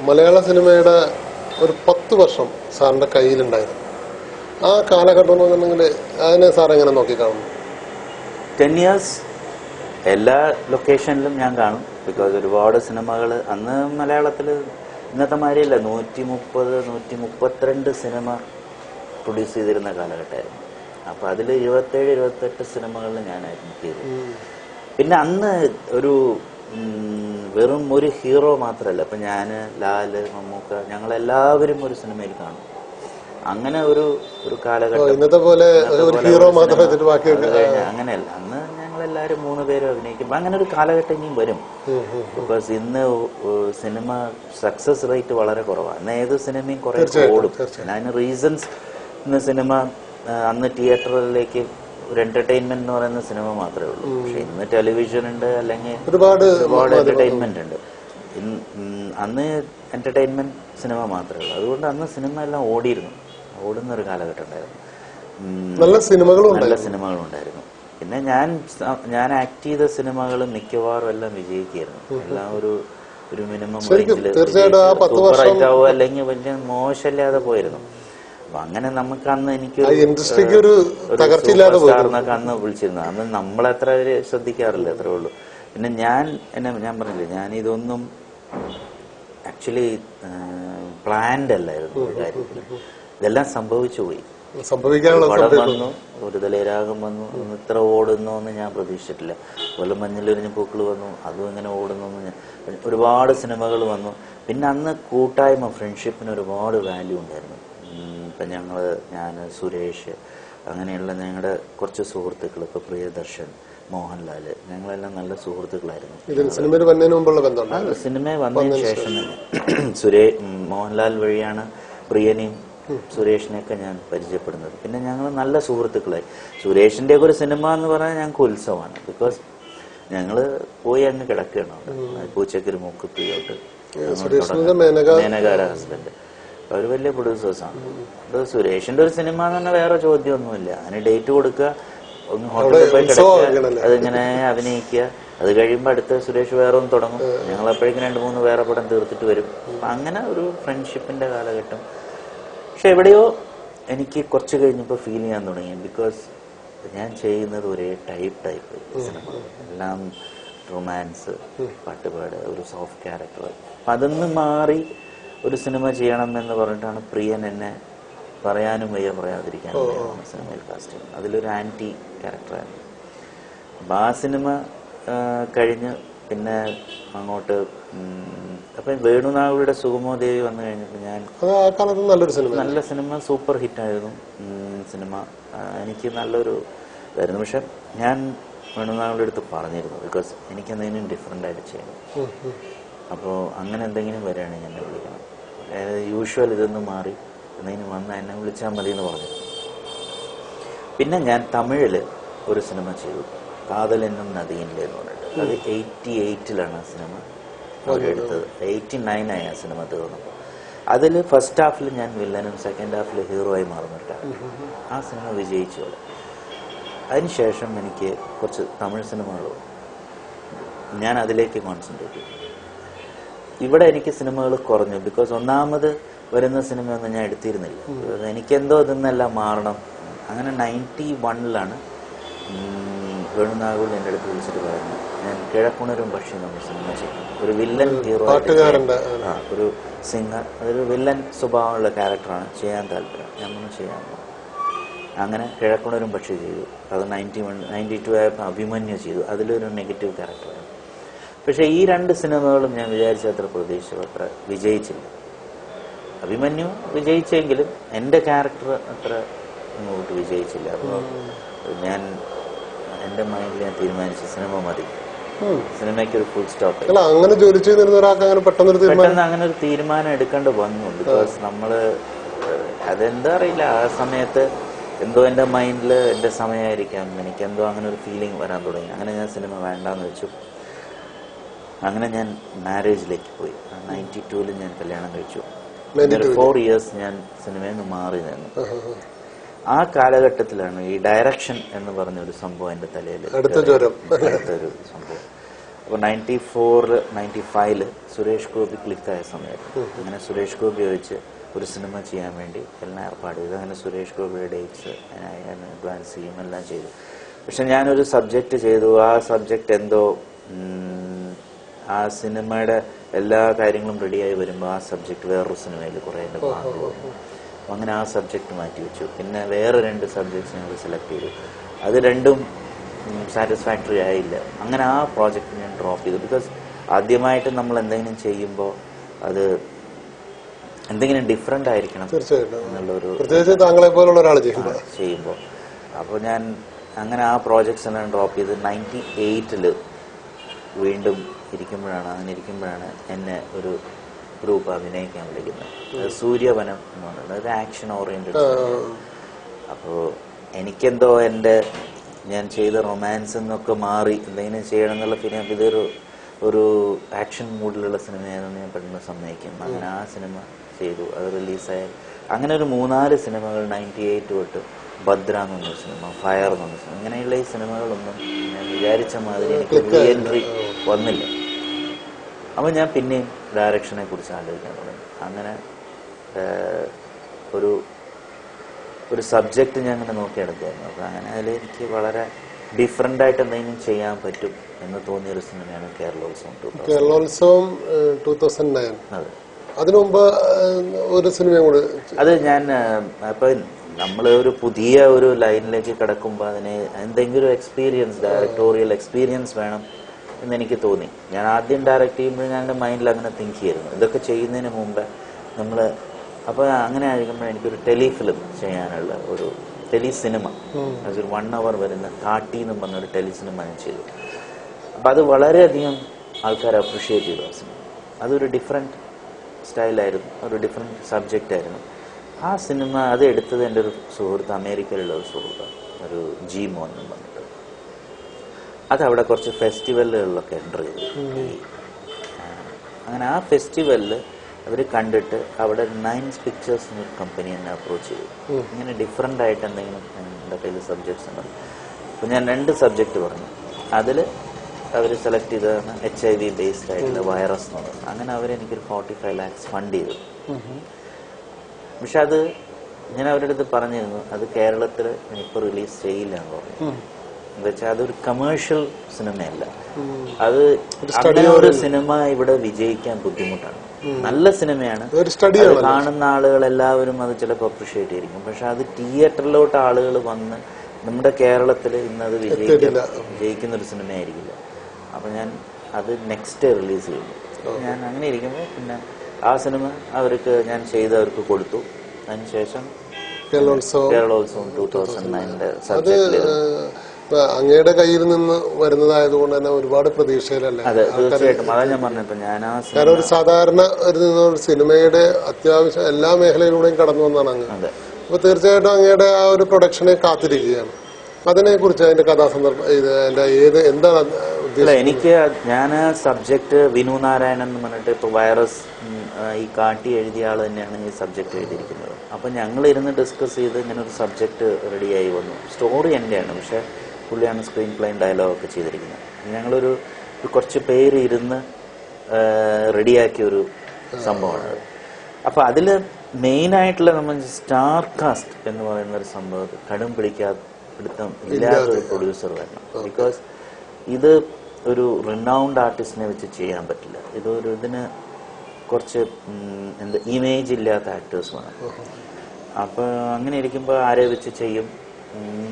മലയാള സിനിമയുടെ ഒരു 10 വർഷം സാറിന്റെ കയ്യിലുണ്ടായിരുന്നു. ആ കാലഘട്ടം എന്ന് പറഞ്ഞിട്ടുണ്ടെങ്കിൽ അതിനെ സാർ എങ്ങനെ നോക്കിക്കാണുന്നു? 10 years എല്ലാ ലൊക്കേഷനിലും ഞാൻ കാണും. ബിക്കോസ് ഒരുപാട് സിനിമകൾ അന്ന് മലയാളത്തിൽ ഇന്നത്തെ മാതിരിയല്ല, 130-132 സിനിമ പ്രൊഡ്യൂസ് ചെയ്തിരുന്ന കാലഘട്ടമായിരുന്നു. അപ്പൊ അതിൽ 27-28 സിനിമകളിൽ ഞാനായിരുന്നു ചെയ്തത്. പിന്നെ അന്ന് ഒരു വെറും ഒരു ഹീറോ മാത്രമല്ല, ഇപ്പൊ ഞാന്, ലാല്, മമ്മൂക്ക, ഞങ്ങളെല്ലാവരും ഒരു സിനിമയിൽ കാണും. അങ്ങനെ ഒരു കാലഘട്ടം. അങ്ങനെയല്ല, അന്ന് ഞങ്ങളെല്ലാവരും 3 പേരും അഭിനയിക്കും. അങ്ങനെ ഒരു കാലഘട്ടം ഇനിയും വരും. ബിക്കോസ് ഇന്ന് സിനിമ സക്സസ് റേറ്റ് വളരെ കുറവാണ്. ഇന്ന് ഏത് സിനിമയും കുറെ ഓടും. അതിന് റീസൺസ്, ഇന്ന് സിനിമ അന്ന് തിയേറ്ററിലേക്ക് ഒരു എന്റർടൈൻമെന്റ് എന്ന് പറയുന്ന സിനിമ മാത്രമേ ഉള്ളൂ. പക്ഷെ ഇന്ന് ടെലിവിഷൻ ഉണ്ട്, അല്ലെങ്കിൽ ഒരുപാട് എന്റർടൈൻമെന്റ് ഉണ്ട്. അന്ന് എന്റർടൈൻമെന്റ് സിനിമ മാത്രമേ ഉള്ളൂ. അതുകൊണ്ട് അന്ന് സിനിമ എല്ലാം ഓടുന്ന ഒരു കാലഘട്ടം ഉണ്ടായിരുന്നു. നല്ല സിനിമകളുണ്ടായിരുന്നു. പിന്നെ ഞാൻ ആക്ട് ചെയ്ത സിനിമകൾ മിക്കവാറും എല്ലാം വിജയിക്കായിരുന്നു. എല്ലാം ഒരു മിനിമം സൂപ്പർ ഹൈറ്റ് ആവോ അല്ലെങ്കിൽ വലിയ മോശമില്ലാതെ പോയിരുന്നു. അപ്പൊ അങ്ങനെ നമുക്ക് അന്ന് എനിക്കൊരു സ്റ്റാറിനൊക്കെ അന്ന് വിളിച്ചിരുന്നു. അന്ന് നമ്മളെത്ര പേര് ശ്രദ്ധിക്കാറില്ല, അത്രേ ഉള്ളൂ. പിന്നെ ഞാൻ പറഞ്ഞില്ലേ, ഞാൻ ഇതൊന്നും ആക്ച്വലി പ്ലാൻഡ് അല്ലായിരുന്നു ഒരു കാര്യത്തിൽ. ഇതെല്ലാം സംഭവിച്ചു പോയി. പടം വന്നു, ഒരു തലരാഗം വന്നു, ഇത്ര ഓടുന്നു എന്ന് ഞാൻ പ്രതീക്ഷിച്ചിട്ടില്ല. അതുപോലെ മഞ്ഞിലെറിഞ്ഞ പൂക്കൾ വന്നു, അതും ഇങ്ങനെ ഓടുന്നു. ഒരുപാട് സിനിമകൾ വന്നു. പിന്നെ അന്ന് കൂട്ടായ്മ, ഫ്രണ്ട്ഷിപ്പിന് ഒരുപാട് വാല്യൂ ഉണ്ടായിരുന്നു. ഇപ്പം ഞാൻ സുരേഷ്, അങ്ങനെയുള്ള ഞങ്ങളുടെ കുറച്ച് സുഹൃത്തുക്കൾ, ഇപ്പൊ പ്രിയദർശൻ, മോഹൻലാൽ, ഞങ്ങളെല്ലാം നല്ല സുഹൃത്തുക്കളായിരുന്നു. സിനിമ വന്നതിന് ശേഷം മോഹൻലാൽ വഴിയാണ് പ്രിയനെയും സുരേഷിനെയൊക്കെ ഞാൻ പരിചയപ്പെടുന്നത്. പിന്നെ ഞങ്ങൾ നല്ല സുഹൃത്തുക്കളായി. സുരേഷിന്റെ ഒക്കെ ഒരു സിനിമ എന്ന് പറഞ്ഞാൽ ഞങ്ങൾക്ക് ഉത്സവമാണ്. ബിക്കോസ് ഞങ്ങള് പോയി അങ്ങ് കിടക്കുകയാണ്. പൂച്ചക്കൊരു മൂക്കുത്തിയോട്ട്, മേനകാര ഹസ്ബൻഡ്, അവർ വലിയ പ്രൊഡ്യൂസേഴ്സാണ്. സുരേഷിന്റെ ഒരു സിനിമ എന്ന് പറഞ്ഞാൽ വേറെ ചോദ്യമൊന്നുമില്ല. അതിന് ഡേറ്റ് കൊടുക്കുക, ഒന്ന് ഹോട്ടലിൽ പോയി കിടക്കുക, അതിങ്ങനെ അഭിനയിക്കുക. അത് കഴിയുമ്പോൾ അടുത്ത സുരേഷ് വേറെ ഒന്ന് തുടങ്ങും. ഞങ്ങൾ അപ്പോഴേക്കും 2-3 വേറെ പടം തീർത്തിട്ട് വരും. അപ്പൊ അങ്ങനെ ഒരു ഫ്രണ്ട്ഷിപ്പിന്റെ കാലഘട്ടം. പക്ഷെ എവിടെയോ എനിക്ക് കുറച്ച് കഴിഞ്ഞപ്പോൾ ഫീൽ ചെയ്യാൻ തുടങ്ങി. ബിക്കോസ് ഞാൻ ചെയ്യുന്നത് ഒരേ ടൈപ്പ് സിനിമ, എല്ലാം റൊമാൻസ്, പാട്ടുപാട്, ഒരു സോഫ്റ്റ് ക്യാരക്ടർ. അപ്പം അതൊന്ന് മാറി ഒരു സിനിമ ചെയ്യണം എന്ന് പറഞ്ഞിട്ടാണ് പ്രിയൻ എന്നെ പറയാനും വയ്യ പറയാതിരിക്കാനും വയ്യ സിനിമയിൽ കാസ്റ്റ് ചെയ്യുന്നത്. അതിലൊരു ആന്റി ക്യാരക്ടറായിരുന്നു. അപ്പം ആ സിനിമ കഴിഞ്ഞ് പിന്നെ അങ്ങോട്ട് അപ്പം വേണുനാഗുടെ സുഗമോദേവി വന്നു കഴിഞ്ഞപ്പോൾ നല്ല സിനിമ, സൂപ്പർ ഹിറ്റായിരുന്നു സിനിമ. എനിക്ക് നല്ലൊരു ഇതായിരുന്നു. പക്ഷെ ഞാൻ വേണുനാഗുടെ അടുത്ത് പറഞ്ഞിരുന്നു, ബിക്കോസ് എനിക്ക് എന്തെങ്കിലും ഡിഫറെൻ്റ് ആയിട്ട് ചെയ്യണം. അപ്പോൾ അങ്ങനെ എന്തെങ്കിലും വരികയാണെങ്കിൽ എന്നെ വിളിക്കണം. യൂഷ്വൽ ഇതൊന്ന് മാറി എന്തെങ്കിലും വന്നാൽ എന്നെ വിളിച്ചാൽ മതി എന്ന് പറഞ്ഞിരുന്നു. പിന്നെ ഞാൻ തമിഴിൽ ഒരു സിനിമ ചെയ്തു, കാതലെന്നും നദിയിലെ എന്ന് പറഞ്ഞിട്ട്. അത് 88-ലാണ് ആ സിനിമ അവരെടുത്തത്. 89 ആ സിനിമ തീർന്നപ്പോൾ. അതിൽ ഫസ്റ്റ് ഹാഫിൽ ഞാൻ വില്ലനും സെക്കൻഡ് ഹാഫിൽ ഹീറോ ആയി മാറുന്നിട്ടാണ് ആ സിനിമ വിജയിച്ചു. അതിനുശേഷം എനിക്ക് കുറച്ച് തമിഴ് സിനിമകൾ ഞാൻ അതിലേക്ക് കോൺസെൻട്രേറ്റ് ചെയ്തു. ഇവിടെ എനിക്ക് സിനിമകൾ കുറഞ്ഞു. ബിക്കോസ് ഒന്നാമത് വരുന്ന സിനിമയൊന്നും ഞാൻ എടുത്തിരുന്നില്ല. എനിക്കെന്തോ ഇതെന്നെല്ലാം മാറണം. അങ്ങനെ 91-ലാണ് വേണുനാഗുൽ എൻ്റെ അടുത്ത് വിളിച്ചിട്ട് പറഞ്ഞു, ഞാൻ കിഴക്കുണരും പക്ഷി നമ്മൾ സിനിമ ചെയ്യണം. ഒരു വില്ലൻ ഹീറോ, ഒരു സിംഗർ, അതൊരു വില്ലൻ സ്വഭാവമുള്ള ക്യാരക്ടറാണ്, ചെയ്യാൻ താല്പര്യം. ഞാൻ ചെയ്യാൻ. അങ്ങനെ കിഴക്കുണരും പക്ഷി ചെയ്തു. അത് 92 ആയപ്പോൾ അഭിമന്യു ചെയ്തു. അതിലൊരു നെഗറ്റീവ് ക്യാരക്ടറാണ്. പക്ഷെ ഈ 2 സിനിമകളും ഞാൻ വിചാരിച്ച അത്ര പ്രതീക്ഷിച്ചത്ര വിജയിച്ചില്ല. അഭിമന്യു വിജയിച്ചെങ്കിലും എൻ്റെ ക്യാരക്ടർ അത്ര മുന്നോട്ട് വിജയിച്ചില്ല. അപ്പോൾ ഞാൻ എൻ്റെ മൈൻഡിൽ ഞാൻ തീരുമാനിച്ചു, സിനിമ മതി, സിനിമയ്ക്കൊരു ഫുൾ സ്റ്റോപ്പ്. അങ്ങനെ ജോലി ചെയ്യുന്ന ഒരാൾക്ക് പെട്ടെന്ന് അങ്ങനെ ഒരു തീരുമാനം എടുക്കേണ്ടി വന്നു. ബിക്കോസ് നമ്മള് അതെന്താ അറിയില്ല, ആ സമയത്ത് എന്തോ എൻ്റെ മൈൻഡിൽ എൻ്റെ സമയമായിരിക്കാം, എനിക്കെന്തോ അങ്ങനെ ഒരു ഫീലിംഗ് വരാൻ തുടങ്ങി. അങ്ങനെ ഞാൻ സിനിമ വേണ്ടാന്ന് വെച്ചു. അങ്ങനെ ഞാൻ മാരേജിലേക്ക് പോയി. 92-ൽ ഞാൻ കല്യാണം കഴിച്ചു. 4 ഇയേഴ്സ് ഞാൻ സിനിമയിൽ നിന്ന് മാറി നിന്നു. ആ കാലഘട്ടത്തിലാണ് ഈ ഡയറക്ഷൻ എന്ന് പറഞ്ഞൊരു സംഭവം എൻ്റെ തലയിൽ, അടുത്തൊരു സംഭവം. അപ്പോൾ 94-95 സുരേഷ് ഗോപി ക്ലിക്കായ സമയത്ത് അങ്ങനെ സുരേഷ് ഗോപി വെച്ച് ഒരു സിനിമ ചെയ്യാൻ വേണ്ടി എല്ലാം ഏർപ്പാട് ചെയ്തു. അങ്ങനെ സുരേഷ് ഗോപിയുടെ ഡേറ്റ്സ് അഡ്വാൻസ് ചെയ്യും, എല്ലാം ചെയ്തു. പക്ഷെ ഞാനൊരു സബ്ജക്റ്റ് ചെയ്തു. ആ സബ്ജക്റ്റ് എന്തോ ആ സിനിമയുടെ എല്ലാ കാര്യങ്ങളും റെഡിയായി വരുമ്പോൾ ആ സബ്ജക്റ്റ് വേറൊരു സിനിമയിൽ കുറേ എൻ്റെ ഭാഗങ്ങൾ വന്നു. അങ്ങനെ ആ സബ്ജക്റ്റ് മാറ്റി വെച്ചു. പിന്നെ വേറെ 2 സബ്ജക്ട്സ് ഞങ്ങൾ സെലക്ട് ചെയ്തു. അത് രണ്ടും സാറ്റിസ്ഫാക്ടറി ആയില്ല. അങ്ങനെ ആ പ്രോജക്റ്റ് ഞാൻ ഡ്രോപ്പ് ചെയ്തു. ബിക്കോസ് ആദ്യമായിട്ട് നമ്മൾ എന്തെങ്കിലും ചെയ്യുമ്പോൾ അത് എന്തെങ്കിലും ഡിഫറെന്റ് ആയിരിക്കണം എന്നുള്ളൊരു ചെയ്യുമ്പോൾ. അപ്പോൾ ഞാൻ അങ്ങനെ ആ പ്രോജക്ട്സ് എല്ലാം ഡ്രോപ്പ് ചെയ്ത് 98-ൽ വീണ്ടും ഇരിക്കുമ്പോഴാണ് എന്നെ ഒരു ഗ്രൂപ്പ് അഭിനയിക്കാൻ വിളിക്കുന്നത്. സൂര്യവനം എന്ന് പറയുന്നത് ഒരു ആക്ഷൻ ഓറിയന്റഡ്. അപ്പോൾ എനിക്കെന്തോ ഞാൻ ചെയ്ത റൊമാൻസ് എന്നൊക്കെ മാറി എന്തെങ്കിലും ചെയ്യണം എന്നുള്ള ഫീലിംഗ്. അപ്പോൾ ഇതൊരു ആക്ഷൻ മൂഡിലുള്ള സിനിമയാണെന്ന് ഞാൻ പെട്ടെന്ന് സമ്മതിക്കും. അങ്ങനെ ആ സിനിമ ചെയ്തു. അത് റിലീസായി. അങ്ങനെ ഒരു 3-4 സിനിമകൾ 98 തൊട്ട് ഭദ്ര എന്ന് പറഞ്ഞ സിനിമ, ഫയർ എന്ന് പറഞ്ഞ സിനിമ, ഇങ്ങനെയുള്ള ഈ സിനിമകളൊന്നും ഞാൻ വിചാരിച്ച മാതിരി എനിക്ക് റീ എൻട്രി വന്നില്ല. അപ്പോൾ ഞാൻ പിന്നെയും ഡയറക്ഷനെ കുറിച്ച് ആലോചിക്കാൻ തുടങ്ങി. അങ്ങനെ ഒരു സബ്ജക്റ്റ് ഞാൻ അങ്ങനെ നോക്കിയെടുക്കുമായിരുന്നു. അപ്പോൾ അങ്ങനെ അതിൽ എനിക്ക് വളരെ ഡിഫറെൻ്റ് ആയിട്ട് എന്തെങ്കിലും ചെയ്യാൻ പറ്റും എന്ന് തോന്നിയൊരു സിനിമയാണ് കേരളോത്സവം. കേരളോത്സവം 2009. അതെ, അതിനു മുമ്പ് ഒരു സിനിമയും കൂടെ അത് ഞാൻ അപ്പൊ നമ്മൾ ഒരു പുതിയ ഒരു ലൈനിലേക്ക് കിടക്കുമ്പോൾ അതിന് എന്തെങ്കിലും എക്സ്പീരിയൻസ്, ഡയറക്ടോറിയൽ എക്സ്പീരിയൻസ് വേണം എന്നെനിക്ക് തോന്നി. ഞാൻ ആദ്യം ഡയറക്റ്റ് ചെയ്യുമ്പോൾ ഞാൻ എൻ്റെ മൈൻഡിൽ അങ്ങനെ തിങ്ക് ചെയ്യുന്നു. ഇതൊക്കെ ചെയ്യുന്നതിന് മുമ്പ് നമ്മൾ അപ്പോൾ അങ്ങനെ ആയിരിക്കുമ്പോൾ എനിക്കൊരു ടെലിഫിലിം ചെയ്യാനുള്ള ഒരു ടെലി സിനിമ, ഒരു 1 hour വരുന്ന കാട്ടി എന്ന് പറഞ്ഞൊരു ടെലി സിനിമ ഞാൻ ചെയ്തു. അപ്പം അത് വളരെയധികം ആൾക്കാർ അപ്രിഷ്യേറ്റ് ചെയ്തു. ആ സിനിമ അതൊരു ഡിഫറെൻറ്റ് സ്റ്റൈലായിരുന്നു, ഒരു ഡിഫറെൻറ്റ് സബ്ജക്റ്റ് ആയിരുന്നു. ആ സിനിമ അത് എടുത്തത് എൻ്റെ ഒരു സുഹൃത്ത്, അമേരിക്കയിലുള്ള ഒരു സുഹൃത്ത്, ഒരു ജി മോൻ എന്ന് പറഞ്ഞിട്ട്. അതവിടെ കുറച്ച് ഫെസ്റ്റിവലുകളിലൊക്കെ എൻ്റർ ചെയ്തു. അങ്ങനെ ആ ഫെസ്റ്റിവലിൽ അവർ കണ്ടിട്ട് അവിടെ 9 പിക്ചേഴ്സ് എന്നൊരു കമ്പനി എന്നെ അപ്രോച്ച് ചെയ്തു. ഇങ്ങനെ ഡിഫറെൻ്റ് ആയിട്ട് എന്തെങ്കിലും എൻ്റെ കയ്യിൽ സബ്ജക്ട്സ് ഉണ്ട്. അപ്പോൾ ഞാൻ 2 സബ്ജക്റ്റ് പറഞ്ഞു. അതിൽ അവർ സെലക്ട് ചെയ്തതാണ് HIV ബേസ്ഡ് ആയിട്ടുള്ള വൈറസ് എന്ന് പറയുന്നത്. അങ്ങനെ അവരെനിക്കൊരു 45 lakhs ഫണ്ട് ചെയ്തു. പക്ഷെ അത് ഞാൻ അവരുടെ അടുത്ത് പറഞ്ഞിരുന്നു, അത് കേരളത്തിൽ ഇപ്പോൾ റിലീസ് ചെയ്യില്ല എന്ന് പറഞ്ഞു. എന്താ വെച്ചാൽ അതൊരു കമേഴ്ഷ്യൽ സിനിമയല്ല. അത് അങ്ങനെ ഒരു സിനിമ ഇവിടെ വിജയിക്കാൻ ബുദ്ധിമുട്ടാണ്. നല്ല സിനിമയാണ്, കാണുന്ന ആളുകൾ എല്ലാവരും അത് ചിലപ്പോൾ അപ്രിഷ്യേറ്റ് ചെയ്തിരിക്കും. പക്ഷെ അത് തിയേറ്ററിലോട്ട് ആളുകൾ വന്ന് നമ്മുടെ കേരളത്തിൽ ഇന്നത് വിജയിക്കുന്ന ഒരു സിനിമയായിരിക്കില്ല. അപ്പൊ ഞാൻ അത് നെക്സ്റ്റ് റിലീസ് ചെയ്യുന്നു. ഞാൻ അങ്ങനെ ഇരിക്കുമ്പോൾ പിന്നെ ആ സിനിമ അവർക്ക് ഞാൻ അവർക്ക് കൊടുത്തു. അതിനുശേഷം കേരളോത്സവം 2009 സബ്ജക്റ്റിൽ അങ്ങയുടെ കയ്യിൽ നിന്ന് വരുന്നതായതുകൊണ്ട് തന്നെ ഒരുപാട് പ്രതീക്ഷയിലല്ലേ? അതെ, തീർച്ചയായിട്ടും. അതാ ഞാൻ പറഞ്ഞപ്പോ ഞാൻ കാരണം ഒരു സാധാരണ ഒരു സിനിമയുടെ അത്യാവശ്യം എല്ലാ മേഖലയിലൂടെയും കടന്നു വന്നാണ് അങ്ങ്. അപ്പൊ തീർച്ചയായിട്ടും അങ്ങയുടെ ആ ഒരു പ്രൊഡക്ഷനെ കാത്തിരിക്കുകയാണ്. അതിനെ കുറിച്ച് അതിന്റെ കഥാസന്ദർഭം എന്താണ് ഉദ്ദേശിച്ചത്? എനിക്ക് ഞാൻ സബ്ജക്ട് വിനു നാരായണൻ എന്ന് പറഞ്ഞിട്ട് ഇപ്പൊ വൈറസ് ഈ കാട്ടി എഴുതിയ ആൾ തന്നെയാണ് ഈ സബ്ജക്ട് എഴുതിയിരിക്കുന്നത്. അപ്പൊ ഞങ്ങൾ ഇരുന്ന് ഡിസ്കസ് ചെയ്ത് ഇങ്ങനെ ഒരു സബ്ജക്ട് റെഡിയായി വന്നു. സ്റ്റോറി എന്റെയാണ്, പക്ഷെ പുള്ളിയാണ് സ്ക്രീൻ പ്ലേയും ഡയലോഗൊക്കെ ചെയ്തിരിക്കുന്നത്. ഞങ്ങളൊരു കുറച്ച് പേര് ഇരുന്ന് റെഡിയാക്കിയ ഒരു സംഭവമാണ്. അപ്പൊ അതില് മെയിനായിട്ടുള്ള നമ്മൾ സ്റ്റാർ കാസ്റ്റ് എന്ന് പറയുന്ന ഒരു സംഭവം കടും പിടുത്തം ഇല്ലാത്തൊരു പ്രൊഡ്യൂസർ വരണം. ബിക്കോസ് ഇത് ഒരു റിനൗണ്ട് ആർട്ടിസ്റ്റിനെ വെച്ച് ചെയ്യാൻ പറ്റില്ല. ഇതിന് കുറച്ച് ഇമേജ് ഇല്ലാത്ത ആക്ടേഴ്സ് വേണം. അപ്പൊ അങ്ങനെ ഇരിക്കുമ്പോൾ ആരെ വെച്ച് ചെയ്യും?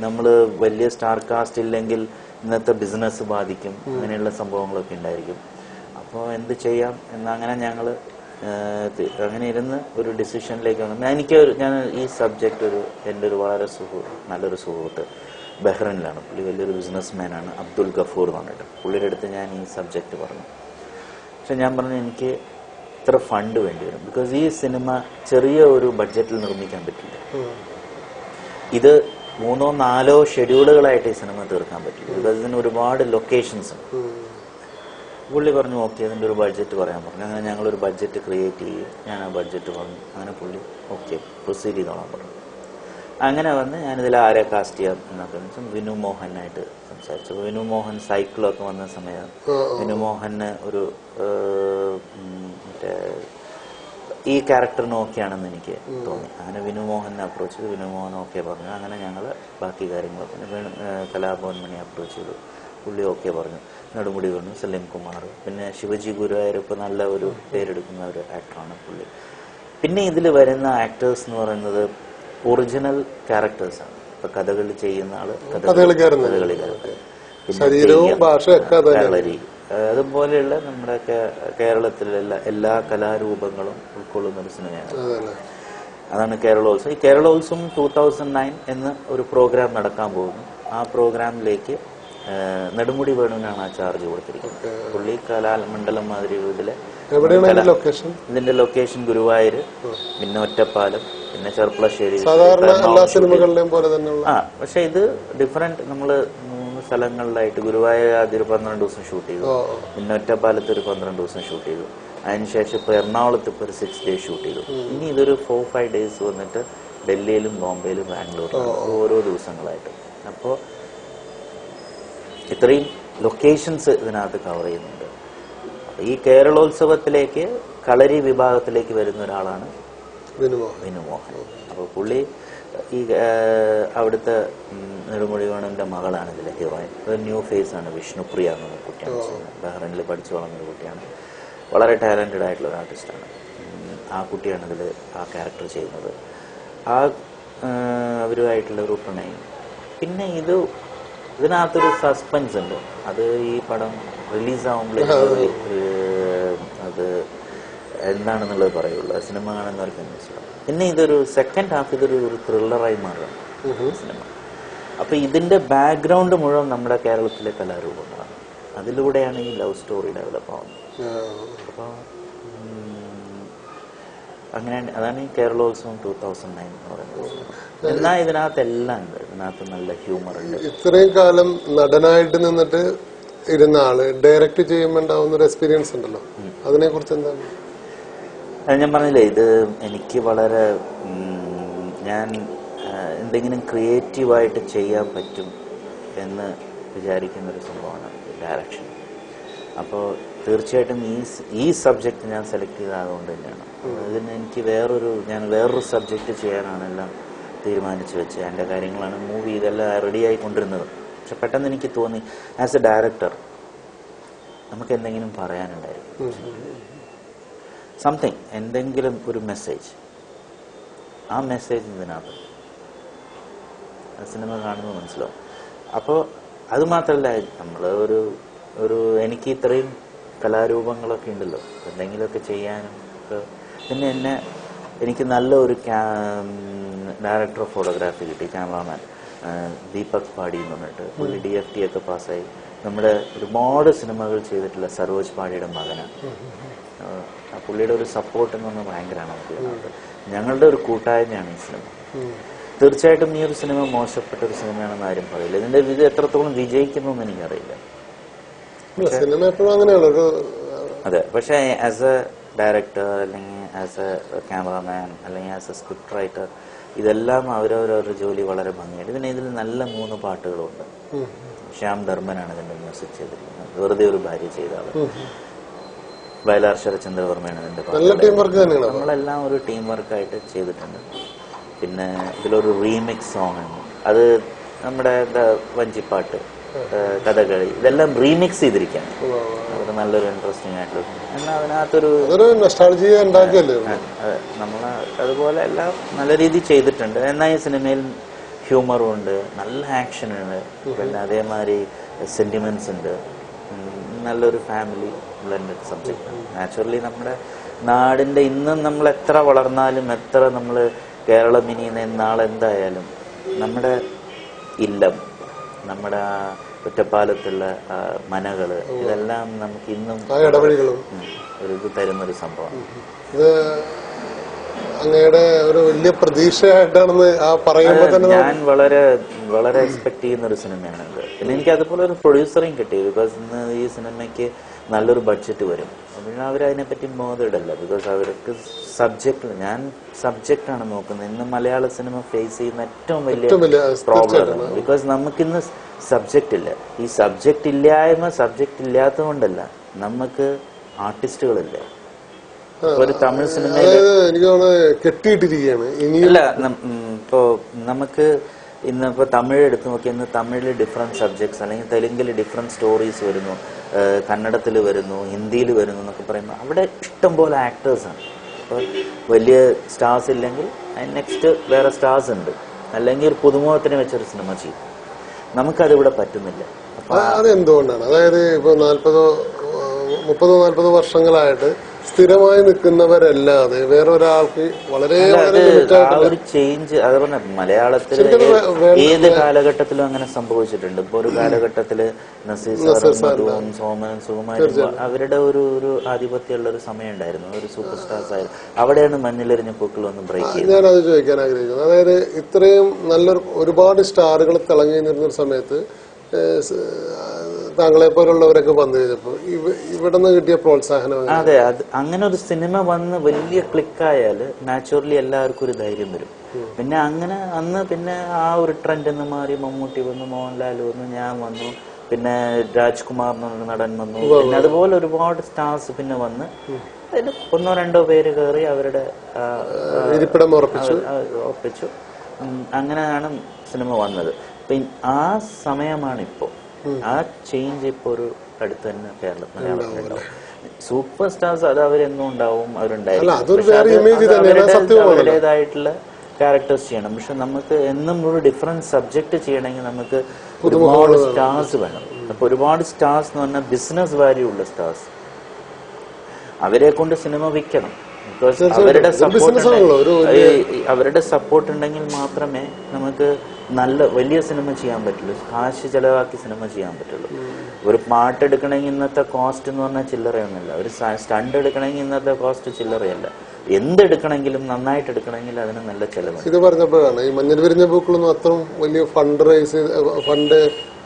നമ്മൾ വലിയ സ്റ്റാർ കാസ്റ്റ് ഇല്ലെങ്കിൽ ഇന്നത്തെ ബിസിനസ് ബാധിക്കും, അങ്ങനെയുള്ള സംഭവങ്ങളൊക്കെ ഉണ്ടായിരിക്കും. അപ്പോൾ എന്ത് ചെയ്യാം എന്നങ്ങനെ ഞങ്ങൾ അങ്ങനെ ഇരുന്ന് ഒരു ഡിസിഷനിലേക്ക് വന്നു. ഞാൻ ഈ സബ്ജക്റ്റ് എൻ്റെ ഒരു വളരെ നല്ലൊരു സുഹൃത്ത് ബഹ്റിനിലാണ്. പുള്ളി വലിയൊരു ബിസിനസ്മാനാണ്, അബ്ദുൽ ഗഫൂർ എന്ന് പറഞ്ഞിട്ട്. പുള്ളിയുടെ അടുത്ത് ഞാൻ ഈ സബ്ജക്റ്റ് പറഞ്ഞു. പക്ഷെ ഞാൻ പറഞ്ഞു എനിക്ക് ഇത്ര ഫണ്ട് വേണ്ടി വരും. ബിക്കോസ് ഈ സിനിമ ചെറിയ ഒരു ബഡ്ജറ്റിൽ നിർമ്മിക്കാൻ പറ്റില്ല. ഇത് 3-4 ഷെഡ്യൂളുകളായിട്ട് ഈ സിനിമ തീർക്കാൻ പറ്റില്ല. ബിക്കോസ് ഇതിന് ഒരുപാട് ലൊക്കേഷൻസ് ഉണ്ട്. പുള്ളി പറഞ്ഞു ഓക്കെ അതിൻ്റെ ഒരു ബഡ്ജറ്റ് പറയാൻ പറഞ്ഞു. അങ്ങനെ ഞങ്ങളൊരു ബഡ്ജറ്റ് ക്രിയേറ്റ് ചെയ്യും. ഞാൻ ആ ബഡ്ജറ്റ് പറഞ്ഞു. അങ്ങനെ പുള്ളി ഓക്കെ പ്രൊസീഡ് ചെയ്തോളാൻ പറഞ്ഞു. അങ്ങനെ വന്ന് ഞാനിതിൽ ആരെ കാസ്റ്റ് ചെയ്യാം എന്നൊക്കെ വെച്ചാൽ വിനു മോഹനായിട്ട് സംസാരിച്ചു. വിനു മോഹൻ സൈക്കിളൊക്കെ വന്ന സമയം വിനു മോഹന് ഒരു മറ്റേ ഈ ക്യാരക്ടറിന് ഓക്കെയാണെന്ന് എനിക്ക് തോന്നി. അങ്ങനെ വിനു മോഹനെ അപ്രോച്ച് ചെയ്തു. വിനു മോഹൻ ഓക്കെ പറഞ്ഞു. അങ്ങനെ ഞങ്ങൾ ബാക്കി കാര്യങ്ങളൊക്കെ കലാഭവൻ മണി അപ്രോച്ച് ചെയ്തു. പുള്ളി ഓക്കെ പറഞ്ഞു. നെടുമുടി വേണു, സലീം കുമാർ, പിന്നെ ശിവജി ഗുരുവായൂർ ഇപ്പോൾ നല്ല ഒരു പേരെടുക്കുന്ന ഒരു ആക്ടറാണ് പുള്ളി. പിന്നെ ഇതിൽ വരുന്ന ആക്ടേഴ്സ് എന്ന് പറയുന്നത് ഒറിജിനൽ ക്യാരക്ടേഴ്സാണ്. ഇപ്പൊ കഥകളി ചെയ്യുന്ന ആള് കഥകളിക്കാരൻ, കളരി, അതുപോലെയുള്ള നമ്മുടെ കേരളത്തിലുള്ള എല്ലാ കലാരൂപങ്ങളും ഉൾക്കൊള്ളുന്ന ഒരു സിനിമയാണ്. അതാണ് കേരളോത്സവം. ഈ കേരളോത്സവം 2009 എന്ന ഒരു പ്രോഗ്രാം നടക്കാൻ പോകുന്നു. ആ പ്രോഗ്രാമിലേക്ക് നെടുമുടി വേണുവിനാണ് ആ ചാർജ് കൊടുത്തിരിക്കുന്നത്. പുള്ളി കലാമണ്ഡലം മാതിരി ഇതിന്റെ ലൊക്കേഷൻ ഗുരുവായൂർ, പിന്നെ ഒറ്റപ്പാലം, പിന്നെ ചെർപ്പളശ്ശേരി. പക്ഷെ ഇത് ഡിഫറെന്റ്. നമ്മള് 3 സ്ഥലങ്ങളിലായിട്ട് ഗുരുവായൂർ ആദ്യം ഒരു 12 ദിവസം ഷൂട്ട് ചെയ്തു, പിന്നെ ഒറ്റപ്പാലത്ത് ഒരു 12 ദിവസം ഷൂട്ട് ചെയ്തു. അതിനുശേഷം ഇപ്പൊ എറണാകുളത്ത് ഇപ്പൊ ഒരു 6 days ഷൂട്ട് ചെയ്തു. ഇനി ഇതൊരു 4-5 days വന്നിട്ട് ഡൽഹിയിലും ബോംബെയിലും ബാംഗ്ലൂരിലും ഓരോ ദിവസങ്ങളായിട്ട്. അപ്പോൾ ഇത്രയും ലൊക്കേഷൻസ് ഇതിനകത്ത് കവർ ചെയ്യുന്നുണ്ട്. ഈ കേരളോത്സവത്തിലേക്ക് കളരി വിഭാഗത്തിലേക്ക് വരുന്ന ഒരാളാണ് വിനുമോഹൻ. അപ്പോൾ പുള്ളി ഈ അവിടുത്തെ നെടുമുടിവേണന്റെ മകളാണ് ഇതിലെ ഹീറോയിൻ. ഒരു ന്യൂ ഫേസ് ആണ്, വിഷ്ണുപ്രിയ എന്ന കുട്ടിയാണ്. ബഹ്റൈനിൽ പഠിച്ചു വളർന്നൊരു കുട്ടിയാണ്. വളരെ ടാലന്റഡ് ആയിട്ടുള്ള ഒരു ആർട്ടിസ്റ്റാണ്. ആ കുട്ടിയാണ് ഇതിൽ ആ ക്യാരക്ടർ ചെയ്യുന്നത്. ആ അവരുമായിട്ടുള്ള ഒരു പ്രണയം. പിന്നെ ഇതിനകത്തൊരു സസ്പെൻസ് ഉണ്ട്. അത് ഈ പടം റിലീസാവുമ്പോഴേക്കും അത് എന്താണെന്നുള്ളത് പറയുള്ളൂ. സിനിമ കാണുന്നവർക്ക് മനസ്സിലാവും. പിന്നെ ഇതൊരു സെക്കൻഡ് ഹാഫ് ഇതൊരു ത്രില്ലറായി മാറുകയാണ് സിനിമ. അപ്പൊ ഇതിന്റെ ബാക്ക്ഗ്രൗണ്ട് മുഴുവൻ നമ്മുടെ കേരളത്തിലെ കലാരൂപങ്ങളാണ്. അതിലൂടെയാണ് ഈ ലവ് സ്റ്റോറി ഡെവലപ്പ് ആവുന്നത്. അപ്പൊ അങ്ങനെ അതാണ് ഈ കേരളോത്സവം 2009 എന്ന് പറയുന്നത്. എന്നാൽ ഇതിനകത്ത് എല്ലാം ഉണ്ട്. ഇതിനകത്ത് നല്ല ഹ്യൂമർ ഉണ്ട്. ഇത്രയും കാലം നടനായിട്ട് നിന്നിട്ട് ഇരുന്ന ആള് ഡയറക്റ്റ് ചെയ്യുമ്പോൾ ഉണ്ടാവുന്ന ഒരു എക്സ്പീരിയൻസ് ഉണ്ടല്ലോ, അതിനെ കുറിച്ച് എന്താണ്? ഞാൻ പറഞ്ഞില്ലേ, ഇത് എനിക്ക് വളരെ ഞാൻ എന്തെങ്കിലും ക്രിയേറ്റീവായിട്ട് ചെയ്യാൻ പറ്റും എന്ന് വിചാരിക്കുന്നൊരു സംഭവമാണ് ഡയറക്ഷൻ. അപ്പോൾ തീർച്ചയായിട്ടും ഈ സബ്ജക്റ്റ് ഞാൻ സെലക്ട് ചെയ്തതുകൊണ്ട് തന്നെയാണ്. ഇതിന് എനിക്ക് വേറൊരു സബ്ജക്റ്റ് ചെയ്യാനാണ് എല്ലാം തീരുമാനിച്ചു വെച്ച്. എൻ്റെ കാര്യങ്ങളാണ് മൂവി ഇതെല്ലാം റെഡി ആയിക്കൊണ്ടിരുന്നത്. പക്ഷെ പെട്ടെന്ന് എനിക്ക് തോന്നി ആസ് എ ഡയറക്ടർ നമുക്ക് എന്തെങ്കിലും പറയാനുണ്ടായിരിക്കും, സംതിങ്, എന്തെങ്കിലും ഒരു മെസ്സേജ്. ആ മെസ്സേജ് ഇതിനകത്ത് സിനിമ കാണുമ്പോൾ മനസ്സിലാവും. അപ്പോൾ അത് മാത്രമല്ല, നമ്മൾ ഒരു എനിക്ക് ഇത്രയും കലാരൂപങ്ങളൊക്കെ ഉണ്ടല്ലോ, എന്തെങ്കിലുമൊക്കെ ചെയ്യാനും ഒക്കെ. പിന്നെ എനിക്ക് നല്ലൊരു ഡയറക്ടർ ഓഫ് ഫോട്ടോഗ്രാഫി കിട്ടി, ക്യാമറാമാൻ ദീപക് പാടി എന്ന് പറഞ്ഞിട്ട്. പുള്ളി DFT ഒക്കെ പാസ്സായി നമ്മുടെ ഒരുപാട് സിനിമകൾ ചെയ്തിട്ടുള്ള സരോജ് പാടിയുടെ മകനാണ്. പുള്ളിയുടെ ഒരു സപ്പോർട്ട് എന്ന് പറഞ്ഞാൽ ഭയങ്കരമാണ് നമുക്ക്. ഞങ്ങളുടെ ഒരു കൂട്ടായ്മയാണ് ഈ സിനിമ. തീർച്ചയായിട്ടും ഈ ഒരു സിനിമ മോശപ്പെട്ട ഒരു സിനിമയാണെന്ന് ആരും പറയില്ല. ഇതിന്റെ ഇത് എത്രത്തോളം വിജയിക്കുന്നു എന്ന് എനിക്കറിയില്ല. സിനിമ എപ്പോഴും അങ്ങനെയാണ്. അതെ, പക്ഷെ ആസ് എ ഡയറക്ടർ അല്ലെങ്കിൽ ആസ് എ ക്യാമറാമാൻ അല്ലെങ്കിൽ ആസ് എ സ്ക്രിപ്റ്റ് റൈറ്റർ ഇതെല്ലാം അവരവരവരുടെ ജോലി വളരെ ഭംഗിയായിട്ട്. ഇതിൽ നല്ല 3 പാട്ടുകളുണ്ട്. ശ്യാം ധർമ്മനാണ് ഇതിന്റെ മ്യൂസിക് ചെയ്തിരിക്കുന്നത്. വെറുതെ ഒരു ഭാര്യ ചെയ്ത ആള്. വയലാർ ശരചന്ദ്രവർമ്മയാണ് ഇതിന്റെ പാട്ട്. നമ്മളെല്ലാം ഒരു ടീം വർക്കായിട്ട് ചെയ്തിട്ടുണ്ട്. പിന്നെ ഇതിലൊരു റീമിക്സ് സോങ് ആണ്. അത് നമ്മുടെ വഞ്ചിപ്പാട്ട്, കഥകളി, ഇതെല്ലാം റീമിക്സ് ചെയ്തിരിക്കുകയാണ്. അത് നല്ലൊരു ഇൻട്രസ്റ്റിംഗ് ആയിട്ടുള്ള. എന്നാൽ അതിനകത്തൊരു നമ്മൾ അതുപോലെ എല്ലാം നല്ല രീതിയിൽ ചെയ്തിട്ടുണ്ട്. എന്നാൽ ഈ സിനിമയിൽ ഹ്യൂമറും ഉണ്ട്, നല്ല ആക്ഷനുണ്ട്, പിന്നെ അതേമാതിരി സെന്റിമെന്റ്സ് ഉണ്ട്. നല്ലൊരു ഫാമിലി ബ്ലെൻഡഡ് സബ്ജക്റ്റ്. നാച്ചുറലി നമ്മുടെ നാടിന്റെ ഇന്നും നമ്മൾ എത്ര വളർന്നാലും എത്ര നമ്മൾ കേരളം ഇനി നാളെന്തായാലും നമ്മുടെ ഇല്ലം, നമ്മുടെ ഒറ്റപ്പാലത്തുള്ള മനകള്, ഇതെല്ലാം നമുക്ക് ഇന്നും ഒരു ഇത് തരുന്നൊരു സംഭവമാണ്. അങ്ങയുടെ ഒരു വലിയ പ്രതീക്ഷയായിട്ടാണെന്ന് പറയുമ്പോൾ തന്നെ ഞാൻ വളരെ എക്സ്പെക്ട് ചെയ്യുന്ന ഒരു സിനിമയാണ് ഇത്. പിന്നെ എനിക്ക് അതുപോലെ ഒരു പ്രൊഡ്യൂസറേയും കിട്ടി. ബിക്കോസ് ഇന്ന് ഈ സിനിമയ്ക്ക് നല്ലൊരു ബഡ്ജറ്റ് വരും. പിന്നെ അവരതിനെപ്പറ്റി ബോധമിടല്ല. ബിക്കോസ് അവർക്ക് ഞാൻ സബ്ജക്റ്റാണ് നോക്കുന്നത്. ഇന്ന് മലയാള സിനിമ ഫേസ് ചെയ്യുന്ന ഏറ്റവും വലിയ പ്രോബ്ലം. ബിക്കോസ് നമുക്കിന്ന് സബ്ജക്റ്റ് ഇല്ല. ഈ സബ്ജക്റ്റ് ഇല്ലാത്തത് കൊണ്ടല്ല, നമുക്ക് ആർട്ടിസ്റ്റുകളില്ല. ഒരു തമിഴ് സിനിമയിൽ കെട്ടിയിട്ടിരിക്കുകയാണ്. ഇല്ല, ഇപ്പോ നമുക്ക് ഇന്നിപ്പോ തമിഴ് എടുത്തു നോക്കി, ഇന്ന് തമിഴില് ഡിഫറെന്റ് സബ്ജക്ട്സ് അല്ലെങ്കിൽ തെലുങ്കിൽ ഡിഫറെന്റ് സ്റ്റോറീസ് വരുന്നു, കന്നഡത്തിൽ വരുന്നു, ഹിന്ദിയിൽ വരുന്നു എന്നൊക്കെ പറയുമ്പോൾ അവിടെ ഇഷ്ടംപോലെ ആക്ടേഴ്സാണ്. അപ്പോൾ വലിയ സ്റ്റാർസ് ഇല്ലെങ്കിൽ നെക്സ്റ്റ് വേറെ സ്റ്റാർസ് ഉണ്ട്, അല്ലെങ്കിൽ ഒരു പുതുമുഖത്തിനെ വെച്ചൊരു സിനിമ ചെയ്യും. നമുക്കതിവിടെ പറ്റുന്നില്ല. അതെന്തുകൊണ്ടാണ്? അതായത് ഇപ്പൊ 30-40 വർഷങ്ങളായിട്ട് സ്ഥിരമായി നിൽക്കുന്നവരല്ലാതെ വേറൊരാൾക്ക് വളരെ ഒരു ചേഞ്ച്. അത് പറഞ്ഞ മലയാളത്തിൽ ഏത് കാലഘട്ടത്തിലും അങ്ങനെ സംഭവിച്ചിട്ടുണ്ട്. ഇപ്പൊ ഒരു കാലഘട്ടത്തില് നസീർ സാറും സോമൻ സുകുമാരൻ അവരുടെ ഒരു ആധിപത്യമുള്ള ഒരു സമയം ഉണ്ടായിരുന്നു. ഒരു സൂപ്പർ സ്റ്റാർസ് ആയിരുന്നു. അവിടെയാണ് മഞ്ഞിലെറിഞ്ഞ പൂക്കൾ ഒന്ന് ബ്രേക്ക് ചെയ്തത്. ഞാനത് ചോദിക്കാൻ ആഗ്രഹിക്കുന്നത്. അതായത് ഇത്രയും നല്ലൊരു ഒരുപാട് സ്റ്റാറുകൾ തിളങ്ങി നിന്നിരുന്ന സമയത്ത് താങ്കളെ പോലുള്ളവരൊക്കെ വന്നു കഴിഞ്ഞപ്പോ ഇവിടെ നിന്ന് കിട്ടിയ പ്രോത്സാഹനം അതെ, അത് അങ്ങനെ ഒരു സിനിമ വന്ന് വലിയ ക്ലിക്കായാല് നാച്ചുറലി എല്ലാവർക്കും ഒരു ധൈര്യം വരും. പിന്നെ അങ്ങനെ അന്ന് പിന്നെ ആ ഒരു ട്രെൻഡ് എന്ന് മാറി മമ്മൂട്ടി വന്നു, മോഹൻലാൽ വന്നു, ഞാൻ വന്നു, പിന്നെ രാജ്കുമാർ എന്ന നടൻ വന്നു, പിന്നെ അതുപോലെ ഒരുപാട് സ്റ്റാർസ് പിന്നെ വന്ന് അതിൽ ഒന്നോ രണ്ടോ പേര് കയറി അവരുടെ ഉറപ്പിച്ചു. അങ്ങനെയാണ് സിനിമ വന്നത്. ആ സമയമാണ് ഇപ്പോ ആ ചേഞ്ച് ഇപ്പൊ ഒരു അടുത്ത് തന്നെ മലയാളത്തിലുണ്ടാവും. സൂപ്പർ സ്റ്റാർസ് അത് അവരെന്നും ഉണ്ടാവും, അവരുടേതായിട്ടുള്ള ക്യാരക്ടേഴ്സ് ചെയ്യണം. പക്ഷെ നമുക്ക് എന്നും ഒരു ഡിഫറെന്റ് സബ്ജക്ട് ചെയ്യണമെങ്കിൽ നമുക്ക് ഒരുപാട് സ്റ്റാർസ് വേണം. അപ്പൊ ഒരുപാട് സ്റ്റാർസ് എന്ന് പറഞ്ഞാൽ ബിസിനസ് വാല്യൂ ഉള്ള സ്റ്റാർസ്, അവരെ കൊണ്ട് സിനിമ വിൽക്കണം. ബിക്കോസ് അവരുടെ സപ്പോർട്ട് ഉണ്ടെങ്കിൽ മാത്രമേ നമുക്ക് നല്ല വലിയ സിനിമ ചെയ്യാൻ പറ്റുള്ളൂ, കാശ് ചെലവാക്കി സിനിമ ചെയ്യാൻ പറ്റുള്ളൂ. ഒരു പാട്ട് എടുക്കണമെങ്കിൽ ഇന്നത്തെ കോസ്റ്റ് എന്ന് പറഞ്ഞാൽ ചില്ലറയൊന്നുമില്ല. ഒരു സ്റ്റണ്ട് എടുക്കണമെങ്കിൽ ഇന്നത്തെ കോസ്റ്റ് ചില്ലറയല്ല. എന്തെടുക്കണമെങ്കിലും നന്നായിട്ട് എടുക്കണമെങ്കിൽ അതിന് നല്ല ചെലവ്. ഇത് പറഞ്ഞപ്പോഴാണ് ഈ മഞ്ഞൾ വിരിഞ്ഞ പൂക്കളൊന്നും അത്ര വലിയ ഫണ്ട്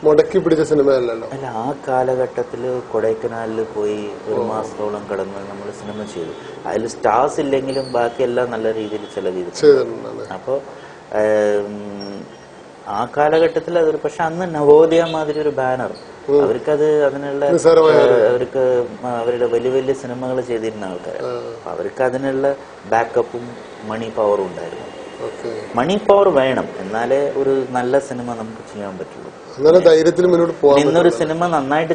മുടക്കി പിടിച്ച സിനിമയല്ലല്ലോ. അല്ല, ആ കാലഘട്ടത്തില് കൊടൈക്കനാലിൽ പോയി ഒരു മാസത്തോളം കിടന്ന് നമ്മൾ സിനിമ ചെയ്തു. അതിൽ സ്റ്റാർസ് ഇല്ലെങ്കിലും ബാക്കിയെല്ലാം നല്ല രീതിയിൽ ചെലവ് ചെയ്തിട്ടുണ്ട്. അപ്പൊ ആ കാലഘട്ടത്തിൽ അതൊരു, പക്ഷെ അന്ന് നവോദയ മാതിരി ഒരു ബാനർ, അവർക്കത് അതിനുള്ള അവർക്ക് അവരുടെ വലിയ വലിയ സിനിമകൾ ചെയ്തിരുന്ന ആൾക്കാരാണ്. അപ്പൊ അവർക്ക് അതിനുള്ള ബാക്കപ്പും മണി പവറും ഉണ്ടായിരുന്നു. മണി പവർ വേണം, എന്നാലേ ഒരു നല്ല സിനിമ നമുക്ക് ചെയ്യാൻ പറ്റുള്ളൂ. ഇന്നൊരു സിനിമ നന്നായിട്ട്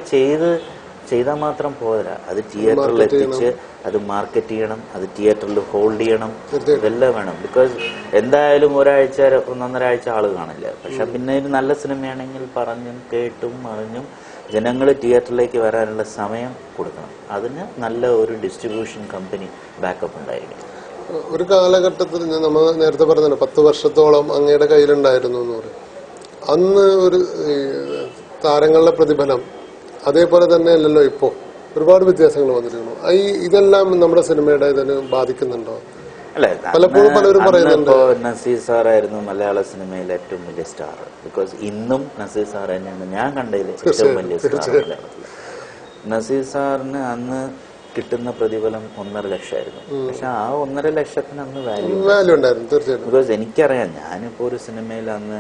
ചെയ്താൽ മാത്രം പോരാ, അത് തിയേറ്ററിൽ എത്തിച്ച് അത് മാർക്കറ്റ് ചെയ്യണം, അത് തിയേറ്ററിൽ ഹോൾഡ് ചെയ്യണം, ഇതെല്ലാം വേണം. ബിക്കോസ് എന്തായാലും ഒന്നൊന്നര ആഴ്ച ആള് കാണില്ല. പക്ഷെ പിന്നെ ഒരു നല്ല സിനിമയാണെങ്കിൽ പറഞ്ഞും കേട്ടും അറിഞ്ഞും ജനങ്ങൾ തിയേറ്ററിലേക്ക് വരാനുള്ള സമയം കൊടുക്കണം. അതിന് നല്ല ഒരു ഡിസ്ട്രിബ്യൂഷൻ കമ്പനി ബാക്കപ്പ് ഉണ്ടായിരിക്കണം. ഒരു കാലഘട്ടത്തിൽ നമ്മൾ നേരത്തെ പറഞ്ഞല്ലോ 10 വർഷത്തോളം അങ്ങയുടെ കയ്യിലുണ്ടായിരുന്നു എന്ന് പറയും. അന്ന് ഒരു താരങ്ങളുടെ പ്രതിഫലം അതേപോലെ തന്നെ അല്ലല്ലോ ഇപ്പോ, ഒരുപാട് വ്യത്യാസങ്ങൾ വന്നിരിക്കുന്നു. ഇതെല്ലാം നമ്മുടെ സിനിമയുടെ ഇതിന് ബാധിക്കുന്നുണ്ടോ? അല്ലെ, പലപ്പോഴും പലരും പറയുന്നുണ്ട് നസീർ സാറായിരുന്നു മലയാള സിനിമയിലെ ഏറ്റവും വലിയ സ്റ്റാർ. ബിക്കോസ് ഇന്നും നസീർ സാർ തന്നെയാണ് ഞാൻ കണ്ടതിൽ ഏറ്റവും വലിയ സ്റ്റാർ മലയാളത്തിൽ. നസീർ സാറിന് അന്ന് കിട്ടുന്ന പ്രതിഫലം 1.5 ലക്ഷമായിരുന്നു. പക്ഷെ ആ 1.5 ലക്ഷത്തിന് അന്ന് വാല്യൂ ഉണ്ടായിരുന്നു തീർച്ചയായിട്ടും. ബിക്കോസ് എനിക്കറിയാം, ഞാനിപ്പോ ഒരു സിനിമയിൽ അന്ന്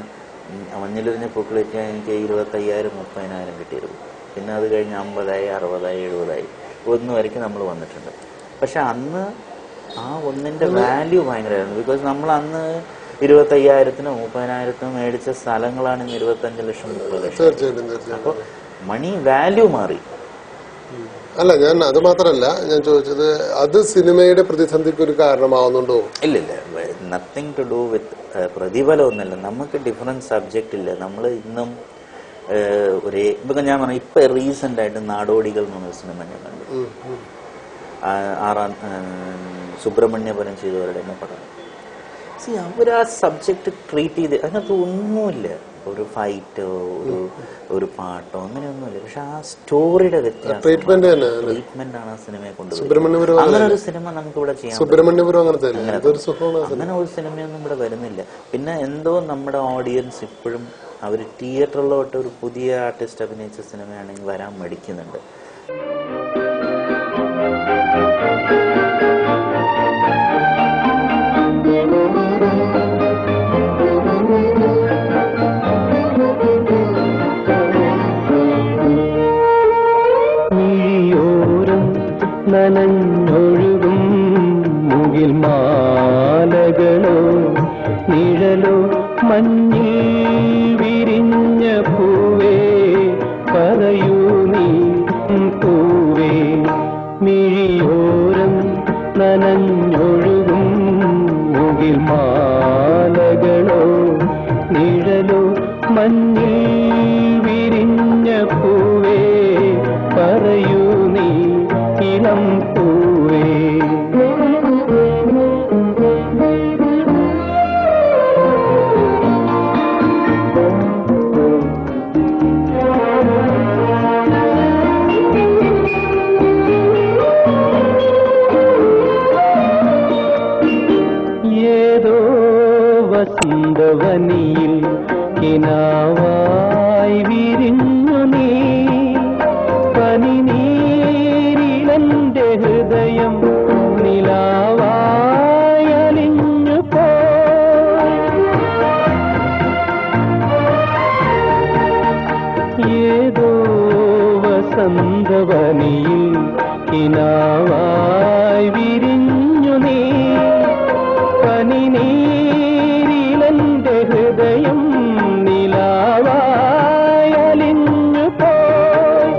മഞ്ഞളിരിഞ്ഞ പൂക്കളിക്കാൻ എനിക്ക് 25,000 30,000 കിട്ടിയിരുന്നു. പിന്നെ അത് കഴിഞ്ഞ് 50,000 60,000 70,000 1 വരയ്ക്ക് നമ്മൾ വന്നിട്ടുണ്ട്. പക്ഷെ അന്ന് ആ ഒന്നിന്റെ വാല്യൂ ഭയങ്കരമായിരുന്നു. ബിക്കോസ് നമ്മൾ അന്ന് 25,000-നും 30,000-നും മേടിച്ച സ്ഥലങ്ങളാണ് ഇന്ന് 25 ലക്ഷം 30 ലക്ഷം. അപ്പൊ മണി വാല്യൂ മാറി. അല്ല, ഞാൻ അത് മാത്രല്ല ഞാൻ ചോദിച്ചത്, അത് സിനിമയുടെ പ്രതിസന്ധിക്ക് ഒരു കാരണമാവുന്നുണ്ടോ? ഇല്ല, നത്തിങ് ടു ഡു വിത്ത് പ്രതിഫലം ഒന്നല്ല. നമുക്ക് ഡിഫറെന്റ് സബ്ജക്റ്റ് ഇല്ല. നമ്മൾ ഇന്നും ഇപ്പൊ ഞാൻ പറഞ്ഞു, ഇപ്പൊ റീസെന്റ് ആയിട്ട് നാടോടികൾ എന്ന് പറഞ്ഞ സിനിമ ഞാൻ കണ്ടു. സുബ്രഹ്മണ്യപുരം ചെയ്തവരുടെ തന്നെ പടം. അവർ ആ സബ്ജക്ട് ട്രീറ്റ് ചെയ്ത് അതിനകത്ത് ഒന്നുമില്ല, ഒരു ഫൈറ്റോ ഒരു പാട്ടോ അങ്ങനെയൊന്നുമില്ല. പക്ഷെ ആ സ്റ്റോറിയുടെ വ്യത്യാസം, ട്രീറ്റ്മെന്റ് ആണ് ആ സിനിമയെ കൊണ്ടുപോകുന്നത്. അങ്ങനെ ഒരു സിനിമ നമുക്ക് ഇവിടെ ചെയ്യാം. അങ്ങനെ ഒരു സിനിമയൊന്നും ഇവിടെ വരുന്നില്ല. പിന്നെ എന്തോ നമ്മുടെ ഓഡിയൻസ് ഇപ്പോഴും അവർ തിയേറ്ററിലോട്ട് ഒരു പുതിയ ആർട്ടിസ്റ്റ് അഭിനയിച്ച സിനിമയാണെങ്കിൽ വരാൻ മടിക്കുന്നുണ്ട്. നനഞ്ഞൊഴുകും മുകിൽ മാലകളോ നിഴലോ മഞ്ഞിൽ വിരിഞ്ഞ പൂവേ പറയൂ നീ പൂവേ. മിഴിയോരം നനഞ്ഞൊഴുകും മുകിൽ മാലകളോ നിഴലോ മഞ്ഞിൽ വിരിഞ്ഞ പൂവേ പറയൂ നീ ഇളം പൂവേ. ഏതോ വസന്തവനിയിൽ കിനാവായി വിരിഞ്ഞു നീ കിനാവായി വിരിഞ്ഞു നീ പനിനീരിലെന്റെ ഹൃദയം നിലാവായി അലിഞ്ഞു പോയി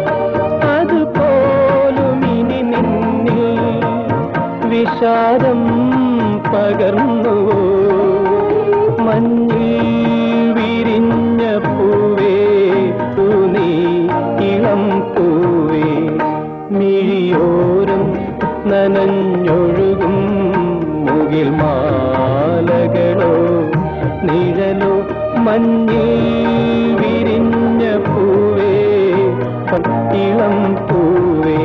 അതുപോലും ഇനി നിന്നിൽ വിഷാദം പകർന്നു മഞ്ഞിൽ വിരിഞ്ഞ പൂവേ നീ ഇളം പൂവേ മിഴിയോരം നനഞ്ഞൊഴുകും മുകിൽ മാലകളോ നിഴലോ മഞ്ഞിൽ വിരിഞ്ഞ പൂവേ ഇളം പൂവേ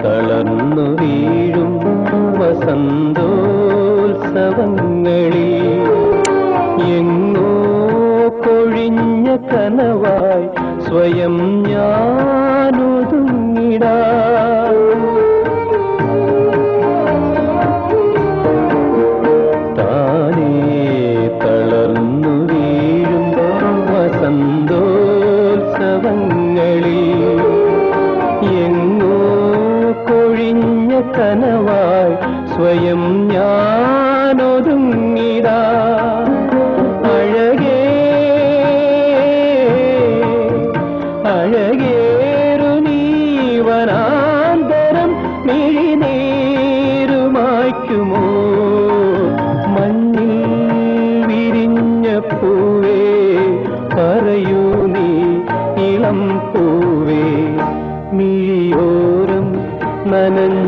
തളർന്നു വീഴും വസന്തോത്സവങ്ങളിൽ എങ്ങോ കൊഴിഞ്ഞ കനവായി സ്വയം ഞാനൊതുങ്ങിടാ താനേ തളർന്നു വീഴും വസന്തോത്സവങ്ങളിൽ എങ്ങോ കൊഴിഞ്ഞ കനവായി സ്വയം ഞാനൊതുങ്ങിടാ അഴകേ അഴകേറു നീവനാന്തരം മിഴിനീരുമായ്ക്കുമോ മഞ്ഞിൽ വിരിഞ്ഞ പൂവേ പറയൂ നീ ഇളം പൂവേ മിഴിയോരം നനഞ്ഞ